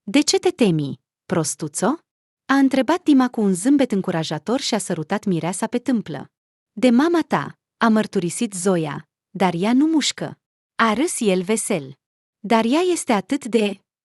De ce te temi, prostuțo? A întrebat Dima cu un zâmbet încurajator și a sărutat mireasa pe tâmplă. De mama ta, a mărturisit Zoia, dar ea nu mușcă. A râs el vesel. Dar ea este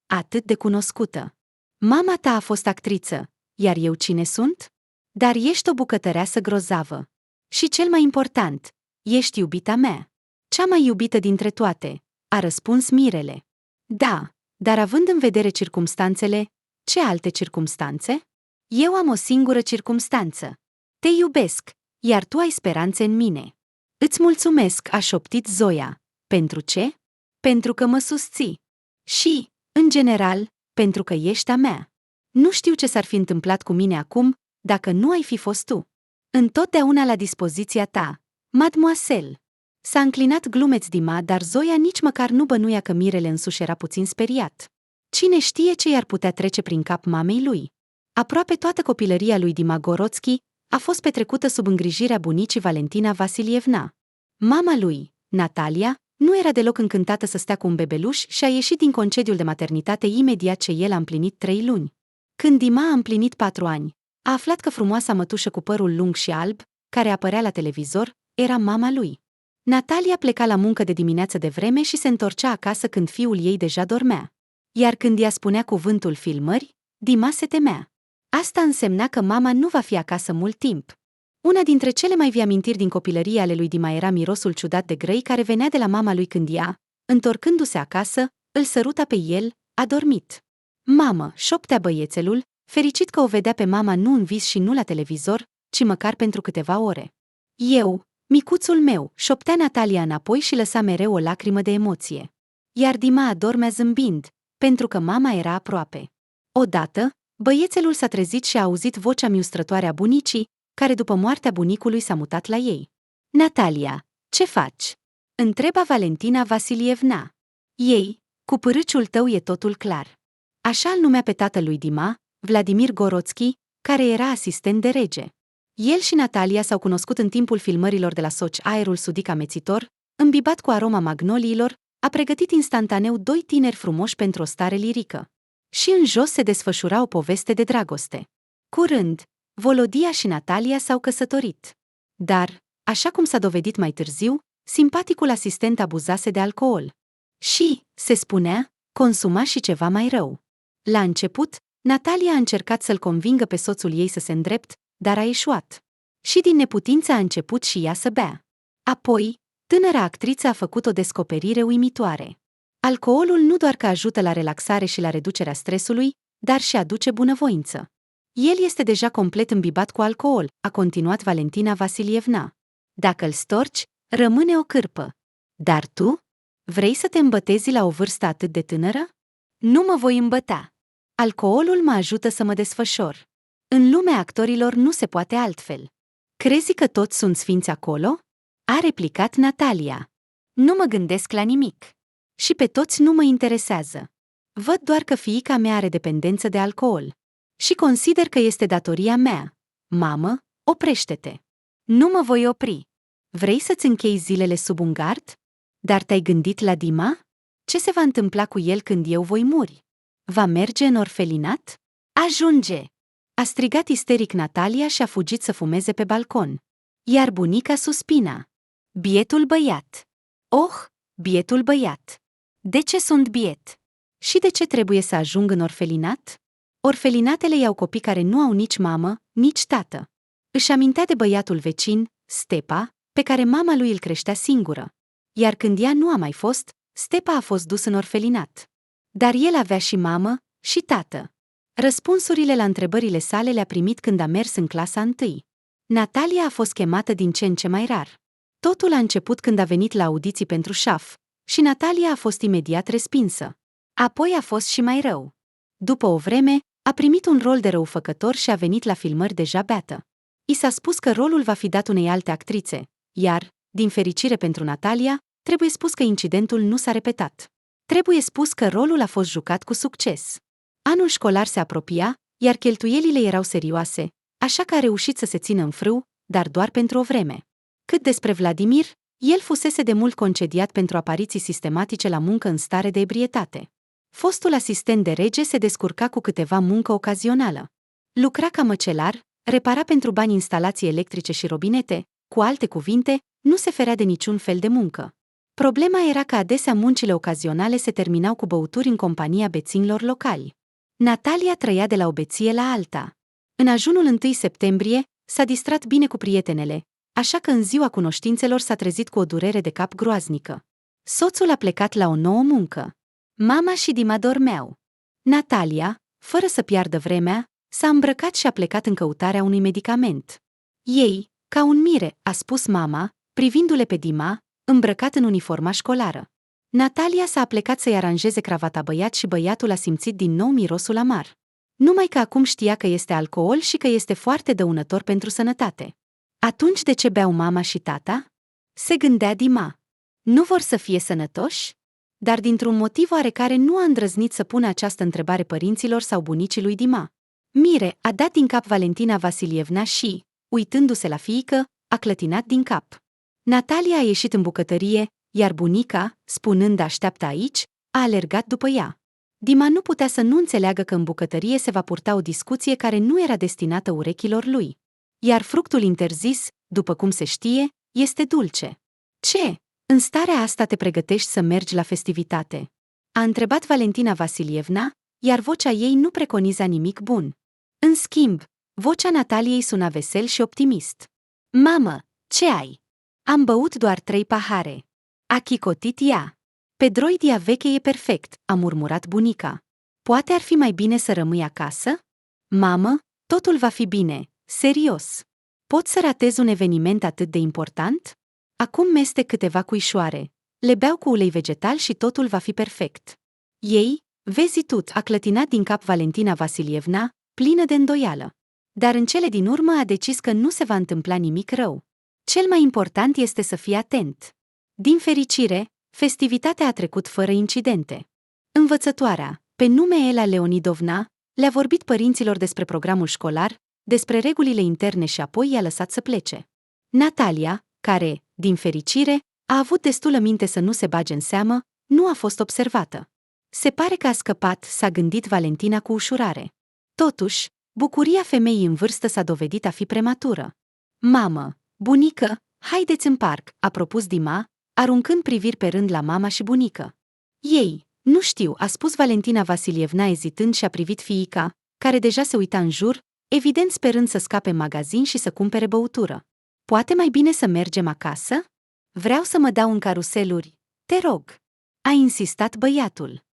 atât de cunoscută. Mama ta a fost actriță, iar eu cine sunt? Dar ești o bucătăreasă grozavă. Și cel mai important, ești iubita mea. Cea mai iubită dintre toate, a răspuns Mirele. Da, dar având în vedere circumstanțele, ce alte circumstanțe? Eu am o singură circumstanță. Te iubesc, iar tu ai speranțe în mine. Îți mulțumesc, a șoptit Zoia. Pentru ce? Pentru că mă susții. Și, în general, pentru că ești a mea. Nu știu ce s-ar fi întâmplat cu mine acum, dacă nu ai fi fost tu. Întotdeauna la dispoziția ta, mademoiselle. S-a înclinat glumeț Dima, dar Zoia nici măcar nu bănuia că Mirele însuși era puțin speriat. Cine știe ce i-ar putea trece prin cap mamei lui? Aproape toată copilăria lui Dima Gorodski a fost petrecută sub îngrijirea bunicii Valentina Vasilievna. Mama lui, Natalia, nu era deloc încântată să stea cu un bebeluș și a ieșit din concediul de maternitate imediat ce el a împlinit 3 luni. Când Dima a împlinit 4 ani, a aflat că frumoasa mătușă cu părul lung și alb, care apărea la televizor, era mama lui. Natalia pleca la muncă de dimineață de vreme și se întorcea acasă când fiul ei deja dormea. Iar când ea spunea cuvântul filmări, Dima se temea. Asta însemna că mama nu va fi acasă mult timp. Una dintre cele mai vii amintiri din copilărie ale lui Dima era mirosul ciudat de grăi care venea de la mama lui când ea, întorcându-se acasă, îl săruta pe el, adormit. Mamă, șoptea băiețelul, fericit că o vedea pe mama nu în vis și nu la televizor, ci măcar pentru câteva ore. Eu, micuțul meu, șoptea Natalia înapoi și lăsa mereu o lacrimă de emoție. Iar Dima adormea zâmbind, pentru că mama era aproape. Odată, băiețelul s-a trezit și a auzit vocea miustrătoare a bunicii, care după moartea bunicului s-a mutat la ei. Natalia, ce faci? Întreba Valentina Vasilievna. Ei, cu pârâciul tău e totul clar. Așa îl numea pe tatăl lui Dima, Vladimir Gorodski, care era asistent de rege. El și Natalia s-au cunoscut în timpul filmărilor de la Sochi. Aerul sudic amețitor, îmbibat cu aroma magnoliilor, a pregătit instantaneu 2 tineri frumoși pentru o stare lirică. Și în jos se desfășura o poveste de dragoste. Curând, Volodia și Natalia s-au căsătorit. Dar, așa cum s-a dovedit mai târziu, simpaticul asistent abuzase de alcool. Și, se spunea, consuma și ceva mai rău. La început, Natalia a încercat să-l convingă pe soțul ei să se îndrept, dar a eșuat. Și din neputință a început și ea să bea. Apoi, tânăra actriță a făcut o descoperire uimitoare. Alcoolul nu doar că ajută la relaxare și la reducerea stresului, dar și aduce bunăvoință. El este deja complet îmbibat cu alcool, a continuat Valentina Vasilievna. Dacă îl storci, rămâne o cârpă. Dar tu? Vrei să te îmbătezi la o vârstă atât de tânără? Nu mă voi îmbăta. Alcoolul mă ajută să mă desfășor. În lumea actorilor nu se poate altfel. Crezi că toți sunt sfinți acolo? A replicat Natalia. Nu mă gândesc la nimic. Și pe toți nu mă interesează. Văd doar că fiica mea are dependență de alcool. Și consider că este datoria mea. Mamă, oprește-te. Nu mă voi opri. Vrei să-ți închei zilele sub un gard? Dar te-ai gândit la Dima? Ce se va întâmpla cu el când eu voi muri? Va merge în orfelinat? Ajunge! A strigat isteric Natalia și a fugit să fumeze pe balcon. Iar bunica suspina. Bietul băiat! Oh, bietul băiat! De ce sunt biet? Și de ce trebuie să ajung în orfelinat? Orfelinatele iau copii care nu au nici mamă, nici tată. Își amintea de băiatul vecin, Stepa, pe care mama lui îl creștea singură. Iar când ea nu a mai fost, Stepa a fost dus în orfelinat. Dar el avea și mamă, și tată. Răspunsurile la întrebările sale le-a primit când a mers în clasa 1. Natalia a fost chemată din ce în ce mai rar. Totul a început când a venit la audiții pentru șaf, și Natalia a fost imediat respinsă. Apoi a fost și mai rău. După o vreme, a primit un rol de răufăcător și a venit la filmări deja beată. I s-a spus că rolul va fi dat unei alte actrițe, iar, din fericire pentru Natalia, trebuie spus că incidentul nu s-a repetat. Trebuie spus că rolul a fost jucat cu succes. Anul școlar se apropia, iar cheltuielile erau serioase, așa că a reușit să se țină în frâu, dar doar pentru o vreme. Cât despre Vladimir, el fusese de mult concediat pentru apariții sistematice la muncă în stare de ebrietate. Fostul asistent de rege se descurca cu câteva muncă ocazională. Lucra ca măcelar, repara pentru bani instalații electrice și robinete, cu alte cuvinte, nu se ferea de niciun fel de muncă. Problema era că adesea muncile ocazionale se terminau cu băuturi în compania beținilor locali. Natalia trăia de la o beție la alta. În ajunul 1 septembrie, s-a distrat bine cu prietenele, așa că în ziua cunoștințelor s-a trezit cu o durere de cap groaznică. Soțul a plecat la o nouă muncă. Mama și Dima dormeau. Natalia, fără să piardă vremea, s-a îmbrăcat și a plecat în căutarea unui medicament. Ei, ca un mire, a spus mama, privindu-le pe Dima, îmbrăcat în uniforma școlară. Natalia s-a aplecat să-i aranjeze cravata băiat și băiatul a simțit din nou mirosul amar. Numai că acum știa că este alcool și că este foarte dăunător pentru sănătate. Atunci de ce beau mama și tata? Se gândea Dima. Nu vor să fie sănătoși? Dar dintr-un motiv oarecare nu a îndrăznit să pună această întrebare părinților sau bunicii lui Dima. Mire a dat din cap Valentina Vasilievna și, uitându-se la fiică, a clătinat din cap. Natalia a ieșit în bucătărie, iar bunica, spunând așteaptă aici, a alergat după ea. Dima nu putea să nu înțeleagă că în bucătărie se va purta o discuție care nu era destinată urechilor lui. Iar fructul interzis, după cum se știe, este dulce. Ce? În starea asta te pregătești să mergi la festivitate? A întrebat Valentina Vasilievna, iar vocea ei nu preconiza nimic bun. În schimb, vocea Nataliei suna vesel și optimist. Mamă, ce ai? Am băut doar 3 pahare. A chicotit ea. Pedroidia veche e perfect, a murmurat bunica. Poate ar fi mai bine să rămâi acasă? Mamă, totul va fi bine, serios. Pot să ratez un eveniment atât de important? Acum mestec câteva cuișoare. Le beau cu ulei vegetal și totul va fi perfect. Ei, vezi tu, a clătinat din cap Valentina Vasilievna, plină de îndoială. Dar în cele din urmă a decis că nu se va întâmpla nimic rău. Cel mai important este să fii atent. Din fericire, festivitatea a trecut fără incidente. Învățătoarea, pe nume Ela Leonidovna, le-a vorbit părinților despre programul școlar, despre regulile interne și apoi i-a lăsat să plece. Natalia, care, din fericire, a avut destulă minte să nu se bage în seamă, nu a fost observată. Se pare că a scăpat, s-a gândit Valentina cu ușurare. Totuși, bucuria femeii în vârstă s-a dovedit a fi prematură. Mamă, bunică, haideți în parc, a propus Dima, aruncând priviri pe rând la mama și bunică. Ei, nu știu, a spus Valentina Vasilievna ezitând și a privit fiica, care deja se uita în jur, evident sperând să scape în magazin și să cumpere băutură. Poate mai bine să mergem acasă? Vreau să mă dau în caruseluri, te rog. A insistat băiatul.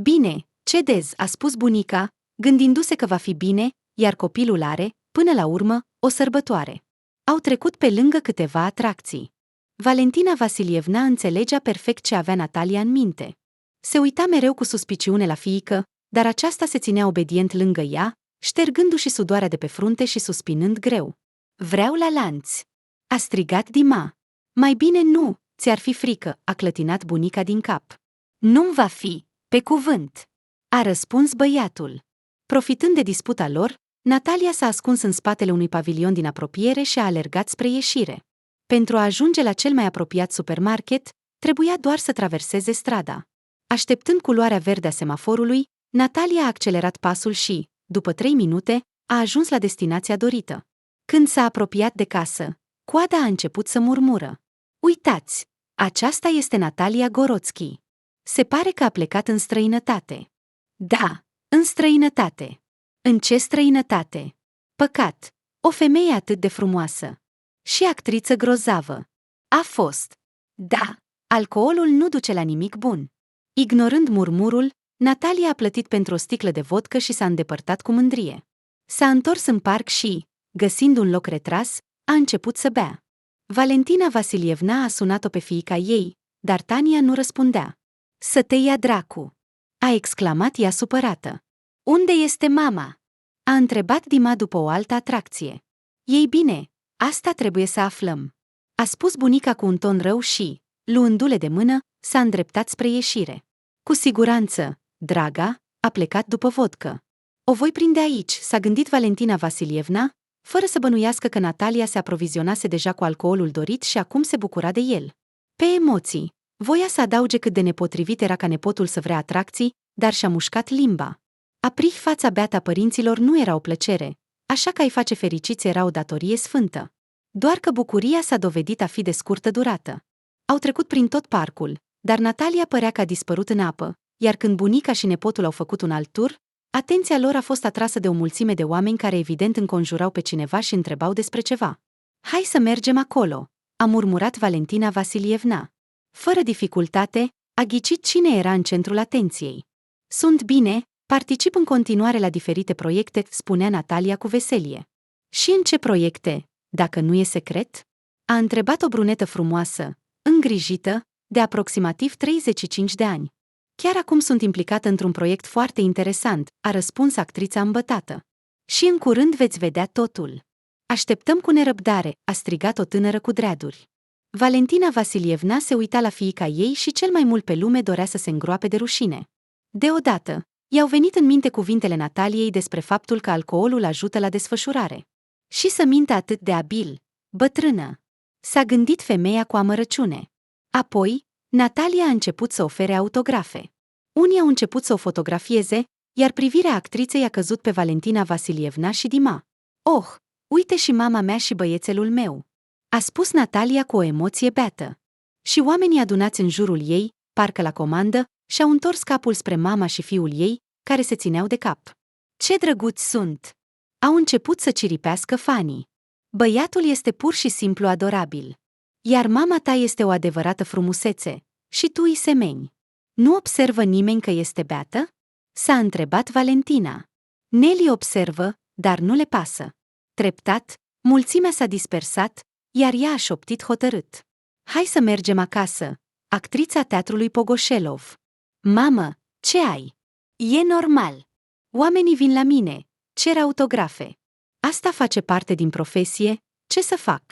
Bine, cedez, a spus bunica, gândindu-se că va fi bine, iar copilul are, până la urmă, o sărbătoare. Au trecut pe lângă câteva atracții. Valentina Vasilievna înțelegea perfect ce avea Natalia în minte. Se uita mereu cu suspiciune la fiică, dar aceasta se ținea obedient lângă ea, ștergându-și sudoarea de pe frunte și suspinând greu. Vreau la lanț! A strigat Dima. Mai bine nu, ți-ar fi frică, a clătinat bunica din cap. Nu-mi va fi, pe cuvânt, a răspuns băiatul. Profitând de disputa lor, Natalia s-a ascuns în spatele unui pavilion din apropiere și a alergat spre ieșire. Pentru a ajunge la cel mai apropiat supermarket, trebuia doar să traverseze strada. Așteptând culoarea verde a semaforului, Natalia a accelerat pasul și, după 3 minute, a ajuns la destinația dorită. Când s-a apropiat de casă, coada a început să murmură. Uitați, aceasta este Natalia Goroțchi. Se pare că a plecat în străinătate. Da, în străinătate. În ce străinătate? Păcat, o femeie atât de frumoasă. Și actriță grozavă. A fost. Da, alcoolul nu duce la nimic bun. Ignorând murmurul, Natalia a plătit pentru o sticlă de vodcă și s-a îndepărtat cu mândrie. S-a întors în parc și, găsind un loc retras, a început să bea. Valentina Vasilievna a sunat-o pe fiica ei, dar Tania nu răspundea. Să te ia dracu! A exclamat ea supărată. Unde este mama? A întrebat Dima după o altă atracție. Ei bine, asta trebuie să aflăm. A spus bunica cu un ton rău și, luându-le de mână, s-a îndreptat spre ieșire. Cu siguranță, draga, a plecat după vodcă. O voi prinde aici, s-a gândit Valentina Vasilievna, fără să bănuiască că Natalia se aprovizionase deja cu alcoolul dorit și acum se bucura de el. Pe emoții, voia să adauge cât de nepotrivit era ca nepotul să vrea atracții, dar și-a mușcat limba. Aprih fața beată a părinților nu era o plăcere, așa că a-i face fericiți era o datorie sfântă. Doar că bucuria s-a dovedit a fi de scurtă durată. Au trecut prin tot parcul, dar Natalia părea că a dispărut în apă, iar când bunica și nepotul au făcut un alt tur, atenția lor a fost atrasă de o mulțime de oameni care evident înconjurau pe cineva și întrebau despre ceva. Hai să mergem acolo, a murmurat Valentina Vasilievna. Fără dificultate, a ghicit cine era în centrul atenției. Sunt bine, particip în continuare la diferite proiecte, spunea Natalia cu veselie. Și în ce proiecte, dacă nu e secret? A întrebat o brunetă frumoasă, îngrijită, de aproximativ 35 de ani. Chiar acum sunt implicată într-un proiect foarte interesant, a răspuns actrița îmbătată. Și în curând veți vedea totul. Așteptăm cu nerăbdare, a strigat o tânără cu dreaduri. Valentina Vasilievna se uita la fiica ei și cel mai mult pe lume dorea să se îngroape de rușine. Deodată, i-au venit în minte cuvintele Nataliei despre faptul că alcoolul ajută la desfășurare. Și să mintă atât de abil, bătrână. S-a gândit femeia cu amărăciune. Apoi, Natalia a început să ofere autografe. Unii au început să o fotografieze, iar privirea actriței a căzut pe Valentina Vasilievna și Dima. Oh, uite și mama mea și băiețelul meu, a spus Natalia cu o emoție beată. Și oamenii adunați în jurul ei, parcă la comandă, și-au întors capul spre mama și fiul ei, care se țineau de cap. Ce drăguți sunt! Au început să ciripească fanii. Băiatul este pur și simplu adorabil. Iar mama ta este o adevărată frumusețe, și tu îi semeni. Nu observă nimeni că este beată? S-a întrebat Valentina. Nelly observă, dar nu le pasă. Treptat, mulțimea s-a dispersat, iar ea a șoptit hotărât. Hai să mergem acasă, actrița teatrului Pogoșelov. Mamă, ce ai? E normal. Oamenii vin la mine, cer autografe. Asta face parte din profesie, ce să fac?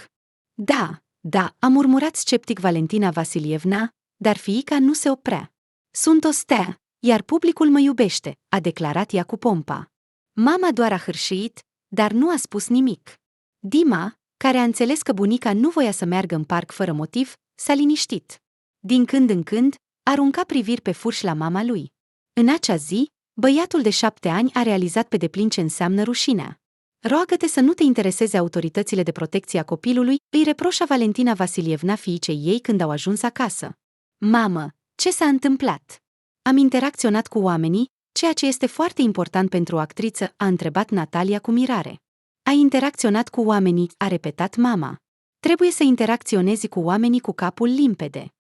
Da, a murmurat sceptic Valentina Vasilievna, dar fiica nu se oprea. Sunt o stea, iar publicul mă iubește, a declarat ea cu pompa. Mama doar a hârșit, dar nu a spus nimic. Dima, care a înțeles că bunica nu voia să meargă în parc fără motiv, s-a liniștit. Din când în când, arunca priviri pe furși la mama lui. În acea zi, băiatul de 7 ani a realizat pe deplin ce înseamnă rușinea. Roagă-te să nu te intereseze autoritățile de protecție a copilului, îi reproșa Valentina Vasilievna fiicei ei când au ajuns acasă. Mamă, ce s-a întâmplat? Am interacționat cu oamenii, ceea ce este foarte important pentru o actriță, a întrebat Natalia cu mirare. Ai interacționat cu oamenii, a repetat mama. Trebuie să interacționezi cu oamenii cu capul limpede.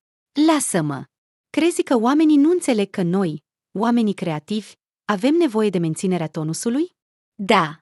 Lasă-mă! Crezi că oamenii nu înțeleg că noi, oamenii creativi, avem nevoie de menținerea tonusului? Da.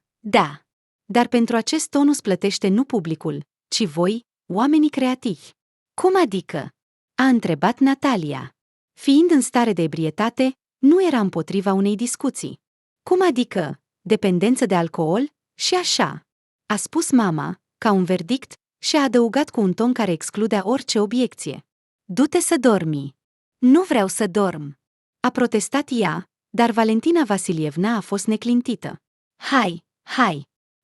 Dar pentru acest tonus plătește nu publicul, ci voi, oamenii creativi. Cum adică? A întrebat Natalia. Fiind în stare de ebrietate, nu era împotriva unei discuții. Cum adică? Dependență de alcool? Și așa. A spus mama, ca un verdict, și a adăugat cu un ton care excludea orice obiecție. Du-te să dormi. Nu vreau să dorm. A protestat ea, dar Valentina Vasilievna a fost neclintită. Hai.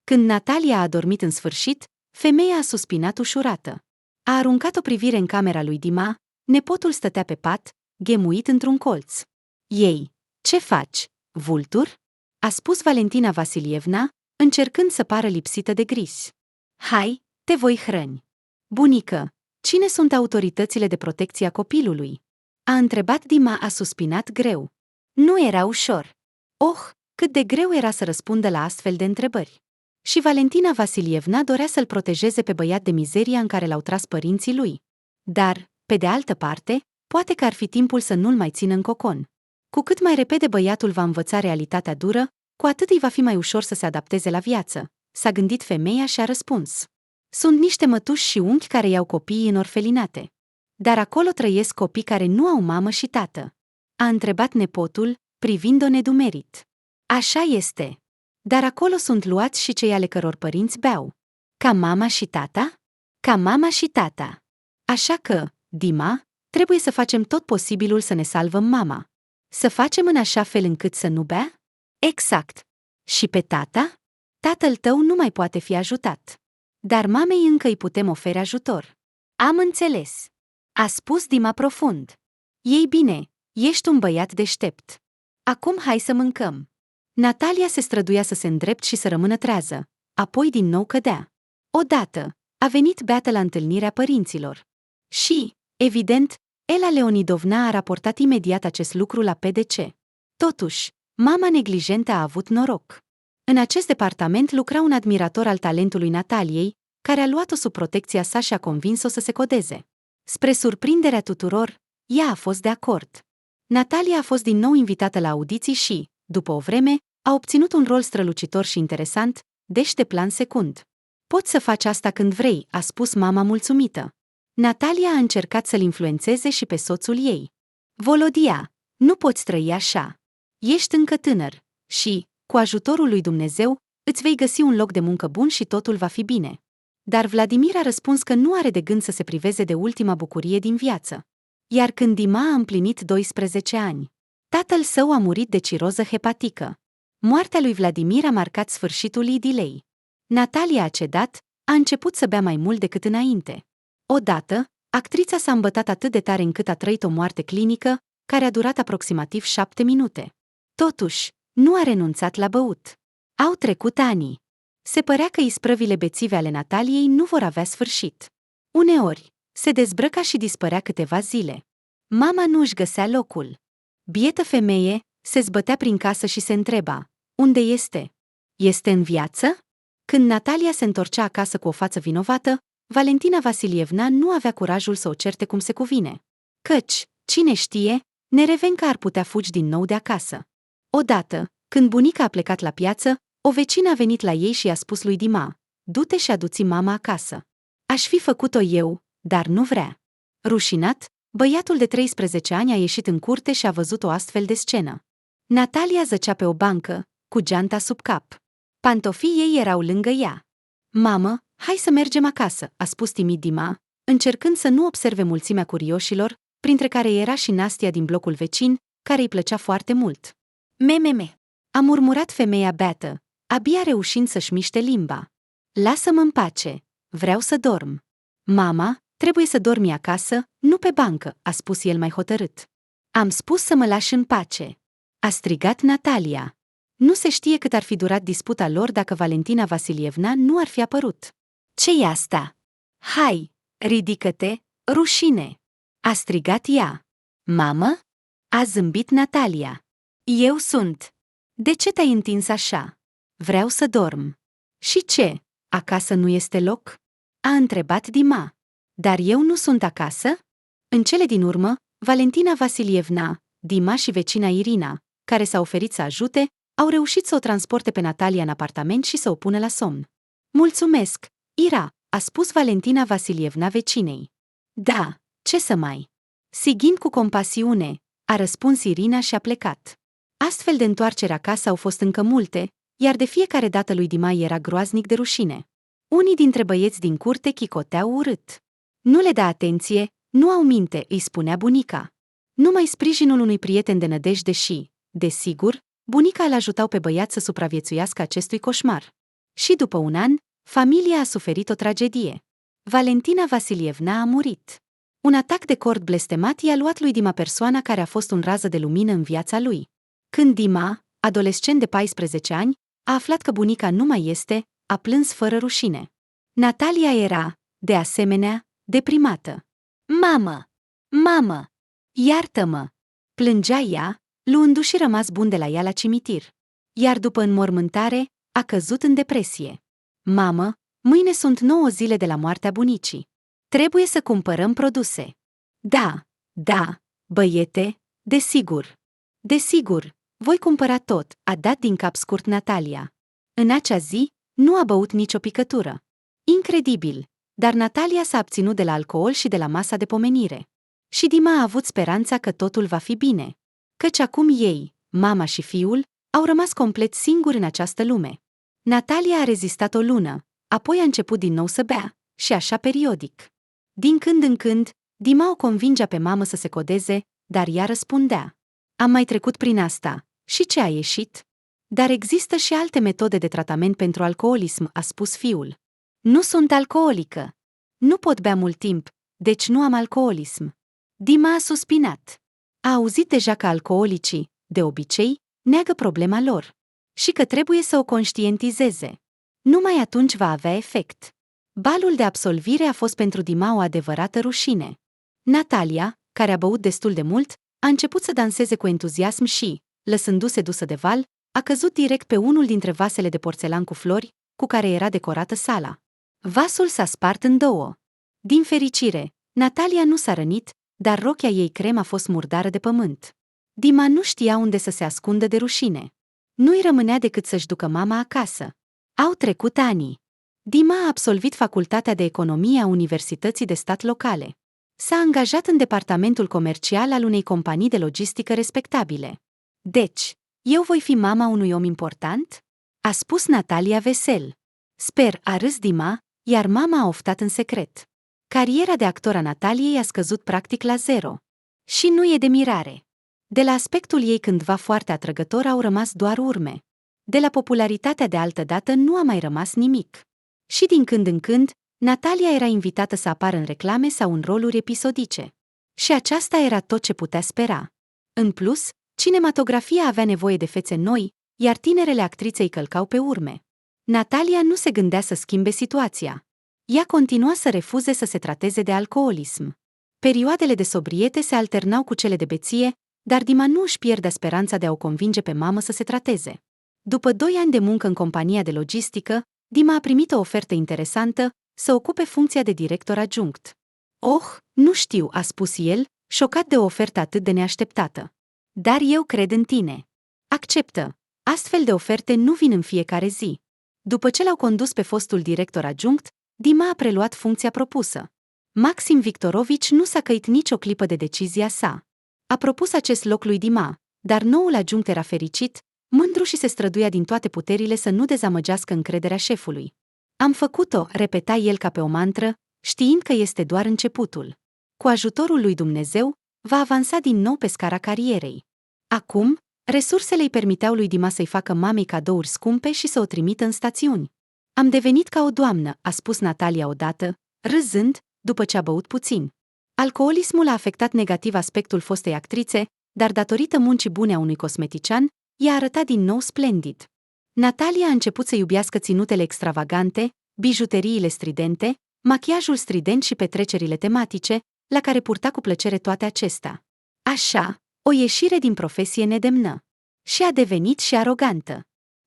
Când Natalia a dormit în sfârșit, femeia a suspinat ușurată. A aruncat o privire în camera lui Dima, nepotul stătea pe pat, ghemuit într-un colț. Ei, ce faci, vultur? A spus Valentina Vasilievna, încercând să pară lipsită de gris. Hai, te voi hrăni. Bunică, cine sunt autoritățile de protecție a copilului? A întrebat Dima, a suspinat greu. Nu era ușor. Oh, cât de greu era să răspundă la astfel de întrebări. Și Valentina Vasilievna dorea să-l protejeze pe băiat de mizeria în care l-au tras părinții lui. Dar, pe de altă parte, poate că ar fi timpul să nu-l mai țină în cocon. Cu cât mai repede băiatul va învăța realitatea dură, cu atât îi va fi mai ușor să se adapteze la viață, s-a gândit femeia și a răspuns. Sunt niște mătuși și unchi care iau copiii în orfelinate. Dar acolo trăiesc copii care nu au mamă și tată. A întrebat nepotul, privind-o nedumerit. Așa este. Dar acolo sunt luați și cei ale căror părinți beau. Ca mama și tata? Ca mama și tata. Așa că, Dima, trebuie să facem tot posibilul să ne salvăm mama. Să facem în așa fel încât să nu bea? Exact. Și pe tata? Tatăl tău nu mai poate fi ajutat. Dar mamei încă îi putem oferi ajutor. Am înțeles. A spus Dima profund. Ei bine, ești un băiat deștept. Acum hai să mâncăm. Natalia se străduia să se îndrept și să rămână trează, apoi din nou cădea. Odată, a venit beată la întâlnirea părinților. Și, evident, Ela Leonidovna a raportat imediat acest lucru la PDC. Totuși, mama neglijentă a avut noroc. În acest departament lucra un admirator al talentului Nataliei, care a luat-o sub protecția sa și a convins-o să se codeze. Spre surprinderea tuturor, ea a fost de acord. Natalia a fost din nou invitată la audiții și, după o vreme, a obținut un rol strălucitor și interesant, deci de plan secund. Poți să faci asta când vrei, a spus mama mulțumită. Natalia a încercat să-l influențeze și pe soțul ei. Volodia, nu poți trăi așa. Ești încă tânăr și, cu ajutorul lui Dumnezeu, îți vei găsi un loc de muncă bun și totul va fi bine. Dar Vladimir a răspuns că nu are de gând să se priveze de ultima bucurie din viață. Iar când Dima a împlinit 12 ani, tatăl său a murit de ciroză hepatică. Moartea lui Vladimir a marcat sfârșitul idilei. Natalia a cedat, a început să bea mai mult decât înainte. Odată, actrița s-a îmbătat atât de tare încât a trăit o moarte clinică, care a durat aproximativ 7 minute. Totuși, nu a renunțat la băut. Au trecut ani. Se părea că isprăvile bețive ale Nataliei nu vor avea sfârșit. Uneori, se dezbrăca și dispărea câteva zile. Mama nu își găsea locul. Bietă femeie, se zbătea prin casă și se întreba, unde este? Este în viață? Când Natalia se întorcea acasă cu o față vinovată, Valentina Vasilievna nu avea curajul să o certe cum se cuvine. Căci, cine știe, Nerevenca ar putea fugi din nou de acasă. Odată, când bunica a plecat la piață, o vecină a venit la ei și i-a spus lui Dima, du-te și adu-ți mama acasă. Aș fi făcut-o eu, dar nu vrea. Rușinat, băiatul de 13 ani a ieșit în curte și a văzut o astfel de scenă. Natalia zăcea pe o bancă, cu geanta sub cap. Pantofii ei erau lângă ea. Mamă, hai să mergem acasă, a spus timid Dima, încercând să nu observe mulțimea curioșilor, printre care era și Nastia din blocul vecin, care îi plăcea foarte mult. Meme, a murmurat femeia beată, abia reușind să-și miște limba. Lasă-mă în pace, vreau să dorm. Mama, trebuie să dormi acasă, nu pe bancă, a spus el mai hotărât. Am spus să mă lași în pace, a strigat Natalia. Nu se știe cât ar fi durat disputa lor dacă Valentina Vasilievna nu ar fi apărut. Ce-i asta? Hai, ridică-te, rușine! A strigat ea. Mamă? A zâmbit Natalia. Eu sunt. De ce te-ai întins așa? Vreau să dorm. Și ce? Acasă nu este loc? A întrebat Dima. Dar eu nu sunt acasă? În cele din urmă, Valentina Vasilievna, Dima și vecina Irina, care s-au oferit să ajute, au reușit să o transporte pe Natalia în apartament și să o pună la somn. Mulțumesc, Ira, a spus Valentina Vasilievna vecinei. Da, ce să mai? Sighind cu compasiune, a răspuns Irina și a plecat. Astfel de întoarcere acasă au fost încă multe, iar de fiecare dată lui Dima era groaznic de rușine. Unii dintre băieți din curte chicoteau urât. Nu le da atenție, nu au minte, îi spunea bunica. Numai sprijinul unui prieten de nădejde și, desigur, bunica îl ajutau pe băiat să supraviețuiască acestui coșmar. Și după un an, familia a suferit o tragedie. Valentina Vasilievna a murit. Un atac de cord blestemat i-a luat lui Dima persoana care a fost un rază de lumină în viața lui. Când Dima, adolescent de 14 ani, a aflat că bunica nu mai este, a plâns fără rușine. Natalia era, de asemenea, deprimată. Mamă! Iartă-mă! Plângea ea, luându-și rămas bun de la ea la cimitir. Iar după înmormântare, a căzut în depresie. Mamă, mâine sunt 9 zile de la moartea bunicii. Trebuie să cumpărăm produse. Da, băiete, desigur, voi cumpăra tot, a dat din cap scurt Natalia. În acea zi, nu a băut nicio picătură. Incredibil, dar Natalia s-a abținut de la alcool și de la masa de pomenire. Și Dima a avut speranța că totul va fi bine. Căci acum ei, mama și fiul, au rămas complet singuri în această lume. Natalia a rezistat o lună, apoi a început din nou să bea, și așa periodic. Din când în când, Dima o convingea pe mamă să se codeze, dar ea răspundea. Am mai trecut prin asta, și ce a ieșit? Dar există și alte metode de tratament pentru alcoolism, a spus fiul. Nu sunt alcoolică. Nu pot bea mult timp, deci nu am alcoolism. Dima a suspinat. A auzit deja că alcoolicii, de obicei, neagă problema lor și că trebuie să o conștientizeze. Numai atunci va avea efect. Balul de absolvire a fost pentru Dima o adevărată rușine. Natalia, care a băut destul de mult, a început să danseze cu entuziasm și, lăsându-se dusă de val, a căzut direct pe unul dintre vasele de porțelan cu flori, cu care era decorată sala. Vasul s-a spart în două. Din fericire, Natalia nu s-a rănit, dar rochia ei crem a fost murdară de pământ. Dima nu știa unde să se ascundă de rușine. Nu-i rămânea decât să-și ducă mama acasă. Au trecut ani. Dima a absolvit facultatea de economie a Universității de Stat locale. S-a angajat în departamentul comercial al unei companii de logistică respectabile. Deci, eu voi fi mama unui om important? A spus Natalia vesel. Sper, a râs Dima, iar mama a oftat în secret. Cariera de actor a Nataliei a scăzut practic la zero. Și nu e de mirare. De la aspectul ei cândva foarte atrăgător au rămas doar urme. De la popularitatea de altădată nu a mai rămas nimic. Și din când în când, Natalia era invitată să apară în reclame sau în roluri episodice. Și aceasta era tot ce putea spera. În plus, cinematografia avea nevoie de fețe noi, iar tinerele actrițe îi călcau pe urme. Natalia nu se gândea să schimbe situația. Ea continua să refuze să se trateze de alcoolism. Perioadele de sobriete se alternau cu cele de beție, dar Dima nu își pierdea speranța de a o convinge pe mamă să se trateze. După 2 ani de muncă în compania de logistică, Dima a primit o ofertă interesantă, să ocupe funcția de director adjunct. Oh, nu știu, a spus el, șocat de o ofertă atât de neașteptată. Dar eu cred în tine. Acceptă. Astfel de oferte nu vin în fiecare zi. După ce l-au condus pe fostul director adjunct, Dima a preluat funcția propusă. Maxim Victorovici nu s-a căit nicio clipă de decizia sa. A propus acest loc lui Dima, dar noul adjunct era fericit, mândru și se străduia din toate puterile să nu dezamăgească încrederea șefului. Am făcut-o, repeta el ca pe o mantră, știind că este doar începutul. Cu ajutorul lui Dumnezeu, va avansa din nou pe scara carierei. Acum, resursele îi permiteau lui Dima să-i facă mamei cadouri scumpe și să o trimită în stațiuni. Am devenit ca o doamnă, a spus Natalia odată, râzând, după ce a băut puțin. Alcoolismul a afectat negativ aspectul fostei actrițe, dar datorită muncii bune a unui cosmetician, i-a arătat din nou splendid. Natalia a început să iubească ținutele extravagante, bijuteriile stridente, machiajul strident și petrecerile tematice, la care purta cu plăcere toate acestea. Așa, o ieșire din profesie nedemnă. Și a devenit și arogantă.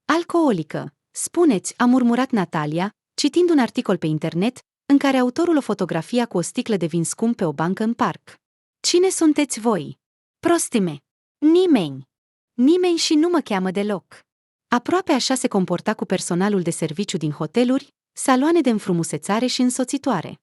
Alcoolică, spuneți, a murmurat Natalia, citind un articol pe internet, în care autorul o fotografia cu o sticlă de vin scump pe o bancă în parc. Cine sunteți voi? Prostime. Nimeni. Nimeni și nu mă cheamă deloc. Aproape așa se comporta cu personalul de serviciu din hoteluri, saloane de înfrumusețare și însoțitoare.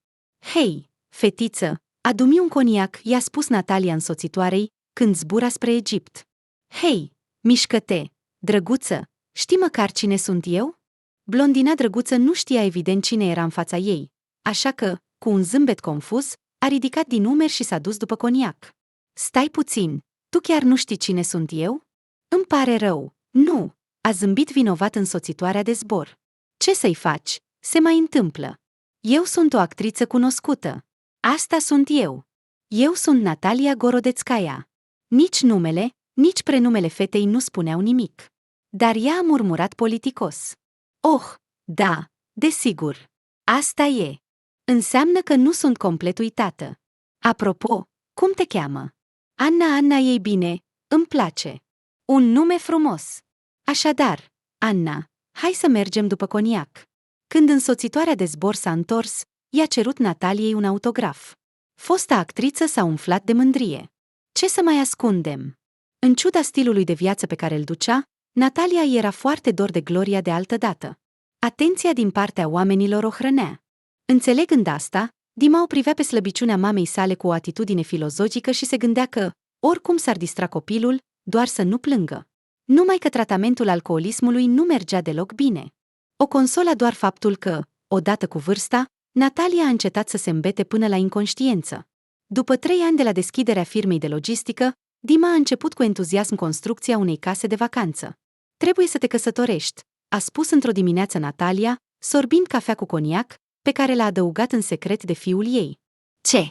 Hei, fetiță, adu-mi un coniac, i-a spus Natalia însoțitoarei, când zbura spre Egipt. Hei, mișcă-te, drăguță, știi măcar cine sunt eu? Blondina drăguță nu știa evident cine era în fața ei, așa că, cu un zâmbet confuz, a ridicat din umeri și s-a dus după coniac. Stai puțin, tu chiar nu știi cine sunt eu? Îmi pare rău, nu, a zâmbit vinovat însoțitoarea de zbor. Ce să-i faci? Se mai întâmplă. Eu sunt o actriță cunoscută. Asta sunt eu. Eu sunt Natalia Gorodețcaia. Nici numele, nici prenumele fetei nu spuneau nimic. Dar ea a murmurat politicos. Oh, da, desigur. Asta e. Înseamnă că nu sunt complet uitată. Apropo, cum te cheamă? Anna ei bine, îmi place. Un nume frumos. Așadar, Anna, hai să mergem după coniac. Când însoțitoarea de zbor s-a întors, i-a cerut Nataliei un autograf. Fosta actriță s-a umflat de mândrie. Ce să mai ascundem? În ciuda stilului de viață pe care îl ducea, Natalia îi era foarte dor de gloria de altădată. Atenția din partea oamenilor o hrănea. Înțelegând asta, Dima o privea pe slăbiciunea mamei sale cu o atitudine filozofică și se gândea că, oricum s-ar distra copilul, doar să nu plângă. Numai că tratamentul alcoolismului nu mergea deloc bine. O consola doar faptul că, odată cu vârsta, Natalia a încetat să se îmbete până la inconștiență. După 3 ani de la deschiderea firmei de logistică, Dima a început cu entuziasm construcția unei case de vacanță. Trebuie să te căsătorești, a spus într-o dimineață Natalia, sorbind cafea cu coniac, pe care l-a adăugat în secret de fiul ei. Ce?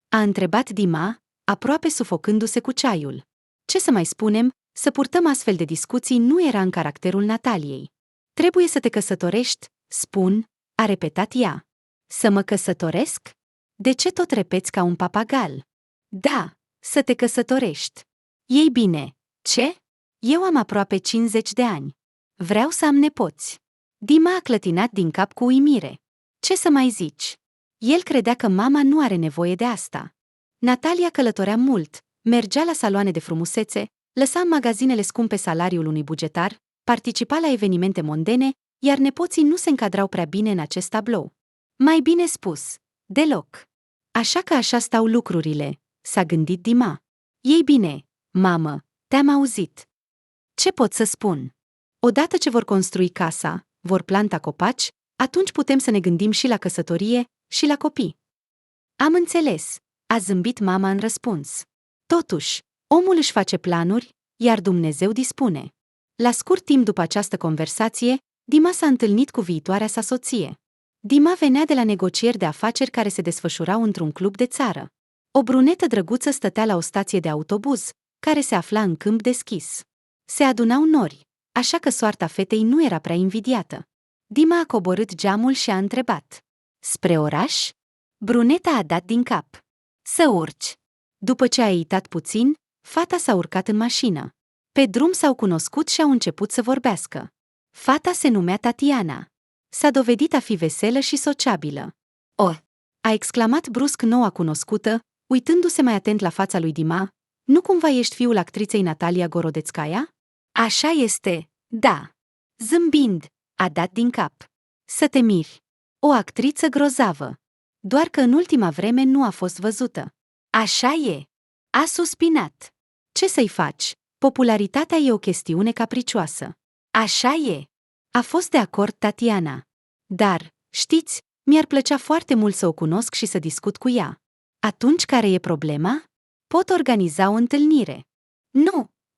A întrebat Dima, aproape sufocându-se cu ceaiul. Ce să mai spunem, Să purtăm astfel de discuții nu era în caracterul Nataliei. Trebuie să te căsătorești, spun, a repetat ea. Să mă căsătoresc? De ce tot repeți ca un papagal? Da, să te căsătorești. Ei bine, ce? Eu am aproape 50 de ani. Vreau să am nepoți. Dima a clătinat din cap cu uimire. Ce să mai zici? El credea că mama nu are nevoie de asta. Natalia călătorea mult, mergea la saloane de frumusețe, lăsa în magazinele scumpe salariul unui bugetar, participa la evenimente mondene, iar nepoții nu se încadrau prea bine în acest tablou. Mai bine spus, deloc. Așa că așa stau lucrurile, s-a gândit Dima. Ei bine, mamă, te-am auzit. Ce pot să spun? Odată ce vor construi casa, vor planta copaci, atunci putem să ne gândim și la căsătorie și la copii. Am înțeles, a zâmbit mama în răspuns. Totuși, omul își face planuri, iar Dumnezeu dispune. La scurt timp după această conversație, Dima s-a întâlnit cu viitoarea sa soție. Dima venea de la negocieri de afaceri care se desfășurau într-un club de țară. O brunetă drăguță stătea la o stație de autobuz, care se afla în câmp deschis. Se adunau nori, așa că soarta fetei nu era prea invidiată. Dima a coborât geamul și a întrebat. Spre oraș? Bruneta a dat din cap. Să urci. După ce a eitat puțin, fata s-a urcat în mașină. Pe drum s-au cunoscut și au început să vorbească. Fata se numea Tatiana. S-a dovedit a fi veselă și sociabilă. Oh! A exclamat brusc noua cunoscută, uitându-se mai atent la fața lui Dima. Nu cumva ești fiul actriței Natalia Gorodețcaia? Așa este, da. Zâmbind, a dat din cap. Să te miri. O actriță grozavă. Doar că în ultima vreme nu a fost văzută. Așa e. A suspinat. Ce să-i faci? Popularitatea e o chestiune capricioasă. Așa e. A fost de acord Tatiana. Dar, știți, mi-ar plăcea foarte mult să o cunosc și să discut cu ea. Atunci care e problema? Pot organiza o întâlnire.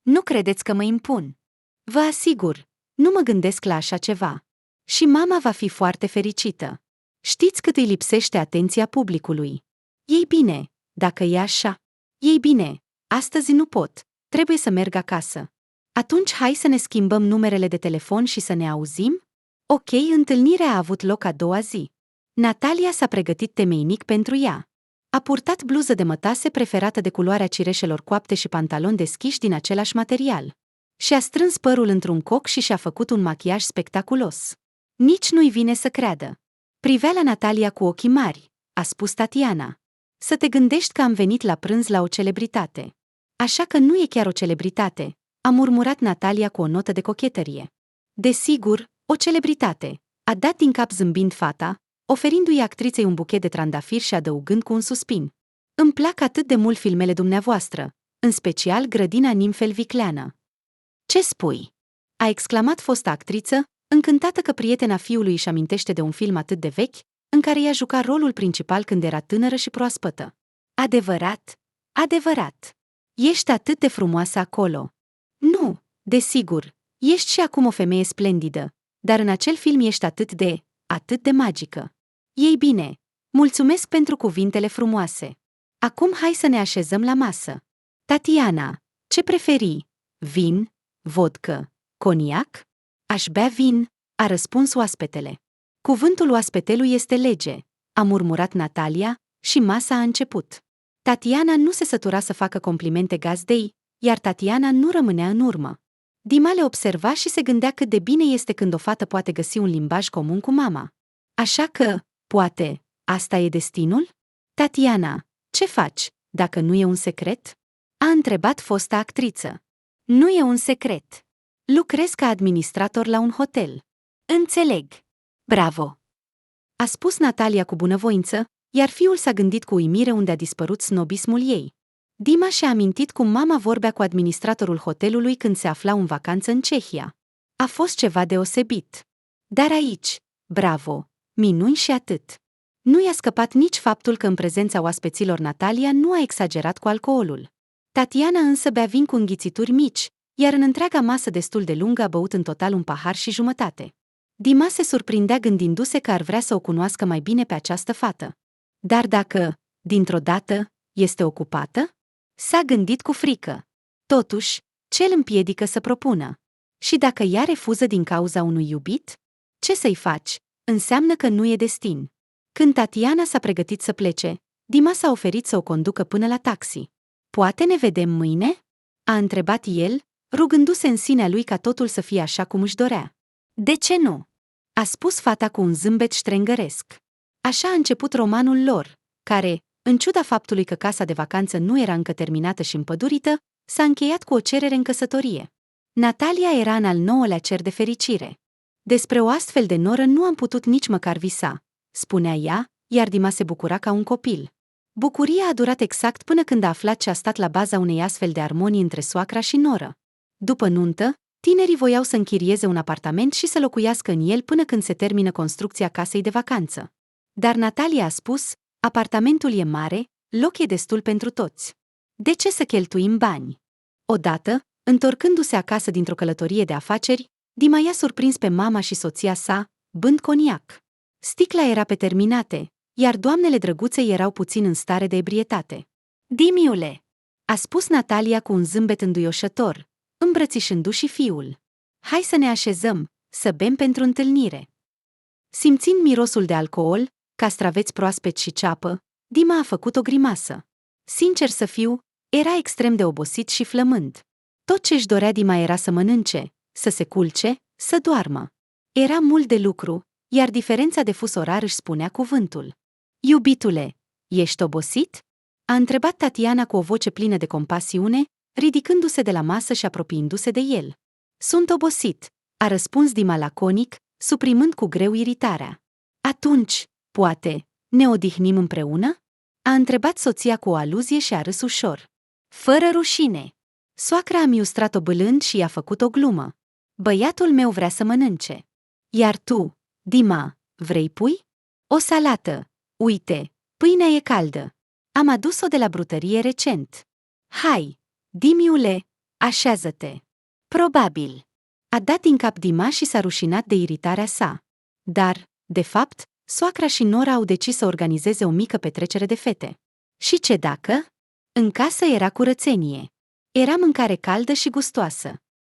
Nu credeți că mă impun. Vă asigur, nu mă gândesc la așa ceva. Și mama va fi foarte fericită. Știți cât îi lipsește atenția publicului. Ei bine, dacă e așa. Ei bine, astăzi nu pot, trebuie să merg acasă. Atunci hai să ne schimbăm numerele de telefon și să ne auzim? Ok, întâlnirea a avut loc a doua zi. Natalia s-a pregătit temeinic pentru ea. A purtat bluză de mătase preferată de culoarea cireșelor coapte și pantaloni deschiși din același material. Și-a strâns părul într-un coc și și-a făcut un machiaj spectaculos. Nici nu-i vine să creadă. Privea la Natalia cu ochii mari, a spus Tatiana. Să te gândești că am venit la prânz la o celebritate. Așa că nu e chiar o celebritate, a murmurat Natalia cu o notă de cochetărie. Desigur, o celebritate, a dat din cap zâmbind fata, oferindu-i actriței un buchet de trandafiri și adăugând cu un suspin. Îmi plac atât de mult filmele dumneavoastră, în special Grădina Nimfel Vicleană. Ce spui? A exclamat fosta actriță, încântată că prietena fiului își amintește de un film atât de vechi, în care ea juca rolul principal când era tânără și proaspătă. Adevărat, adevărat. Ești atât de frumoasă acolo. Nu, desigur, ești și acum o femeie splendidă, dar în acel film ești atât de magică. Ei bine, mulțumesc pentru cuvintele frumoase. Acum hai să ne așezăm la masă. Tatiana, ce preferi? Vin? Vodcă? Coniac? Aș bea vin, a răspuns oaspetele. Cuvântul oaspetelui este lege, a murmurat Natalia, și masa a început. Tatiana nu se sătura să facă complimente gazdei, iar Tatiana nu rămânea în urmă. Dima le observa și se gândea cât de bine este când o fată poate găsi un limbaj comun cu mama. Așa că, poate, asta e destinul? Tatiana, ce faci, dacă nu e un secret? A întrebat fosta actriță. Nu e un secret. Lucrez ca administrator la un hotel. Înțeleg. Bravo! A spus Natalia cu bunăvoință, iar fiul s-a gândit cu uimire unde a dispărut snobismul ei. Dima și-a amintit cum mama vorbea cu administratorul hotelului când se aflau în vacanță în Cehia. A fost ceva deosebit. Dar aici, bravo, minuni și atât. Nu i-a scăpat nici faptul că în prezența oaspeților Natalia nu a exagerat cu alcoolul. Tatiana însă bea vin cu înghițituri mici, iar în întreaga masă destul de lungă a băut în total un pahar și jumătate. Dima se surprindea gândindu-se că ar vrea să o cunoască mai bine pe această fată. Dar dacă, dintr-o dată, este ocupată? S-a gândit cu frică. Totuși, Ce îl împiedică să propună? Și dacă ea refuză din cauza unui iubit? Ce să-i faci? Înseamnă că nu e destin. Când Tatiana s-a pregătit să plece, Dima s-a oferit să o conducă până la taxi. Poate ne vedem mâine? A întrebat el, rugându-se în sinea lui ca totul să fie așa cum își dorea. De ce nu? A spus fata cu un zâmbet ștrengăresc. Așa a început romanul lor, care, în ciuda faptului că casa de vacanță nu era încă terminată și împădurită, s-a încheiat cu o cerere în căsătorie. Natalia era în al 9-lea cer de fericire. Despre o astfel de noră nu am putut nici măcar visa, spunea ea, iar Dima se bucura ca un copil. Bucuria a durat exact până când a aflat ce a stat la baza unei astfel de armonii între soacra și noră. După nuntă, tinerii voiau să închirieze un apartament și să locuiască în el până când se termină construcția casei de vacanță. Dar Natalia a spus, apartamentul e mare, loc e destul pentru toți. De ce să cheltuim bani? Odată, întorcându-se acasă dintr-o călătorie de afaceri, Dima i-a surprins pe mama și soția sa, bând coniac. Sticla era pe terminate, iar doamnele drăguțe erau puțin în stare de ebrietate. Dimiule, a spus Natalia cu un zâmbet înduioșător, îmbrățișându-și fiul. Hai să ne așezăm, să bem pentru întâlnire. Simțind mirosul de alcool, castraveți proaspeți și ceapă, Dima a făcut o grimasă. Sincer să fiu, era extrem de obosit și flămând. Tot ce își dorea Dima era să mănânce, să se culce, să doarmă. Era mult de lucru, iar diferența de fus orar își spunea cuvântul. Iubitule, ești obosit? A întrebat Tatiana cu o voce plină de compasiune, ridicându-se de la masă și apropiindu-se de el. Sunt obosit, a răspuns Dima laconic, suprimând cu greu iritarea. Atunci, poate, ne odihnim împreună? A întrebat soția cu o aluzie și a râs ușor. Fără rușine. Soacra a miustrat-o bâlând și i-a făcut o glumă. Băiatul meu vrea să mănânce. Iar tu, Dima, vrei pui? O salată. Uite, pâinea e caldă. Am adus-o de la brutărie recent. Hai, Dimiule, așează-te. Probabil. A dat din cap Dima și s-a rușinat de iritarea sa. Dar, de fapt, soacra și nora au decis să organizeze o mică petrecere de fete. Și ce dacă? În casă era curățenie. Era mâncare caldă și gustoasă.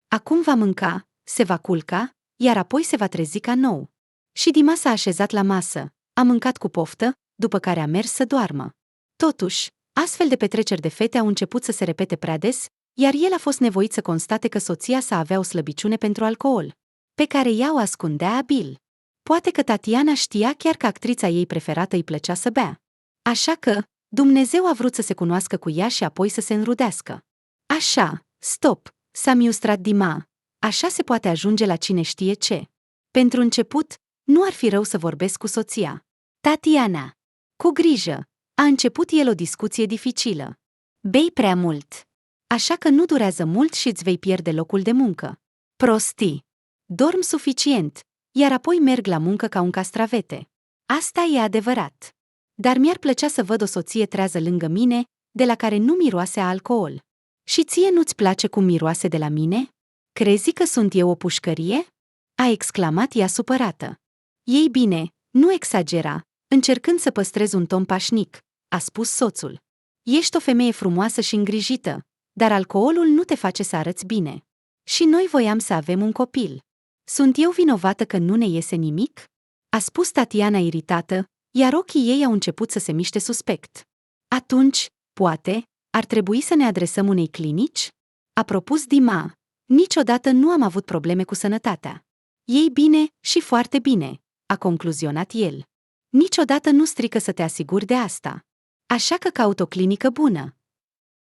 Acum va mânca, se va culca, iar apoi se va trezi ca nou. Și Dima s-a așezat la masă, a mâncat cu poftă, după care a mers să doarmă. Totuși, astfel de petreceri de fete au început să se repete prea des, iar el a fost nevoit să constate că soția sa avea o slăbiciune pentru alcool, pe care ea o ascundea abil. Poate că Tatiana știa chiar că actrița ei preferată îi plăcea să bea. Așa că, Dumnezeu a vrut să se cunoască cu ea și apoi să se înrudească. Așa, stop, s-a miustrat Dima. Așa se poate ajunge la cine știe ce. Pentru început, nu ar fi rău să vorbesc cu soția. Tatiana. Cu grijă. A început el o discuție dificilă. Bei prea mult. Așa că nu durează mult și îți vei pierde locul de muncă. Prostii. Dorm suficient, iar apoi merg la muncă ca un castravete. Asta e adevărat. Dar mi-ar plăcea să văd o soție trează lângă mine, de la care nu miroase a alcool. Și ție nu-ți place cum miroase de la mine? Crezi că sunt eu o pușcărie? A exclamat ea supărată. Ei bine, nu exagera, încercând să păstrezi un ton pașnic, a spus soțul. Ești o femeie frumoasă și îngrijită, dar alcoolul nu te face să arăți bine. Și noi voiam să avem un copil. Sunt eu vinovată că nu ne iese nimic? A spus Tatiana iritată, iar ochii ei au început să se miște suspect. Atunci, poate, ar trebui să ne adresăm unei clinici? A propus Dima. Niciodată nu am avut probleme cu sănătatea. Ei bine și foarte bine, a concluzionat el. Niciodată nu strică să te asiguri de asta. Așa că caut o clinică bună.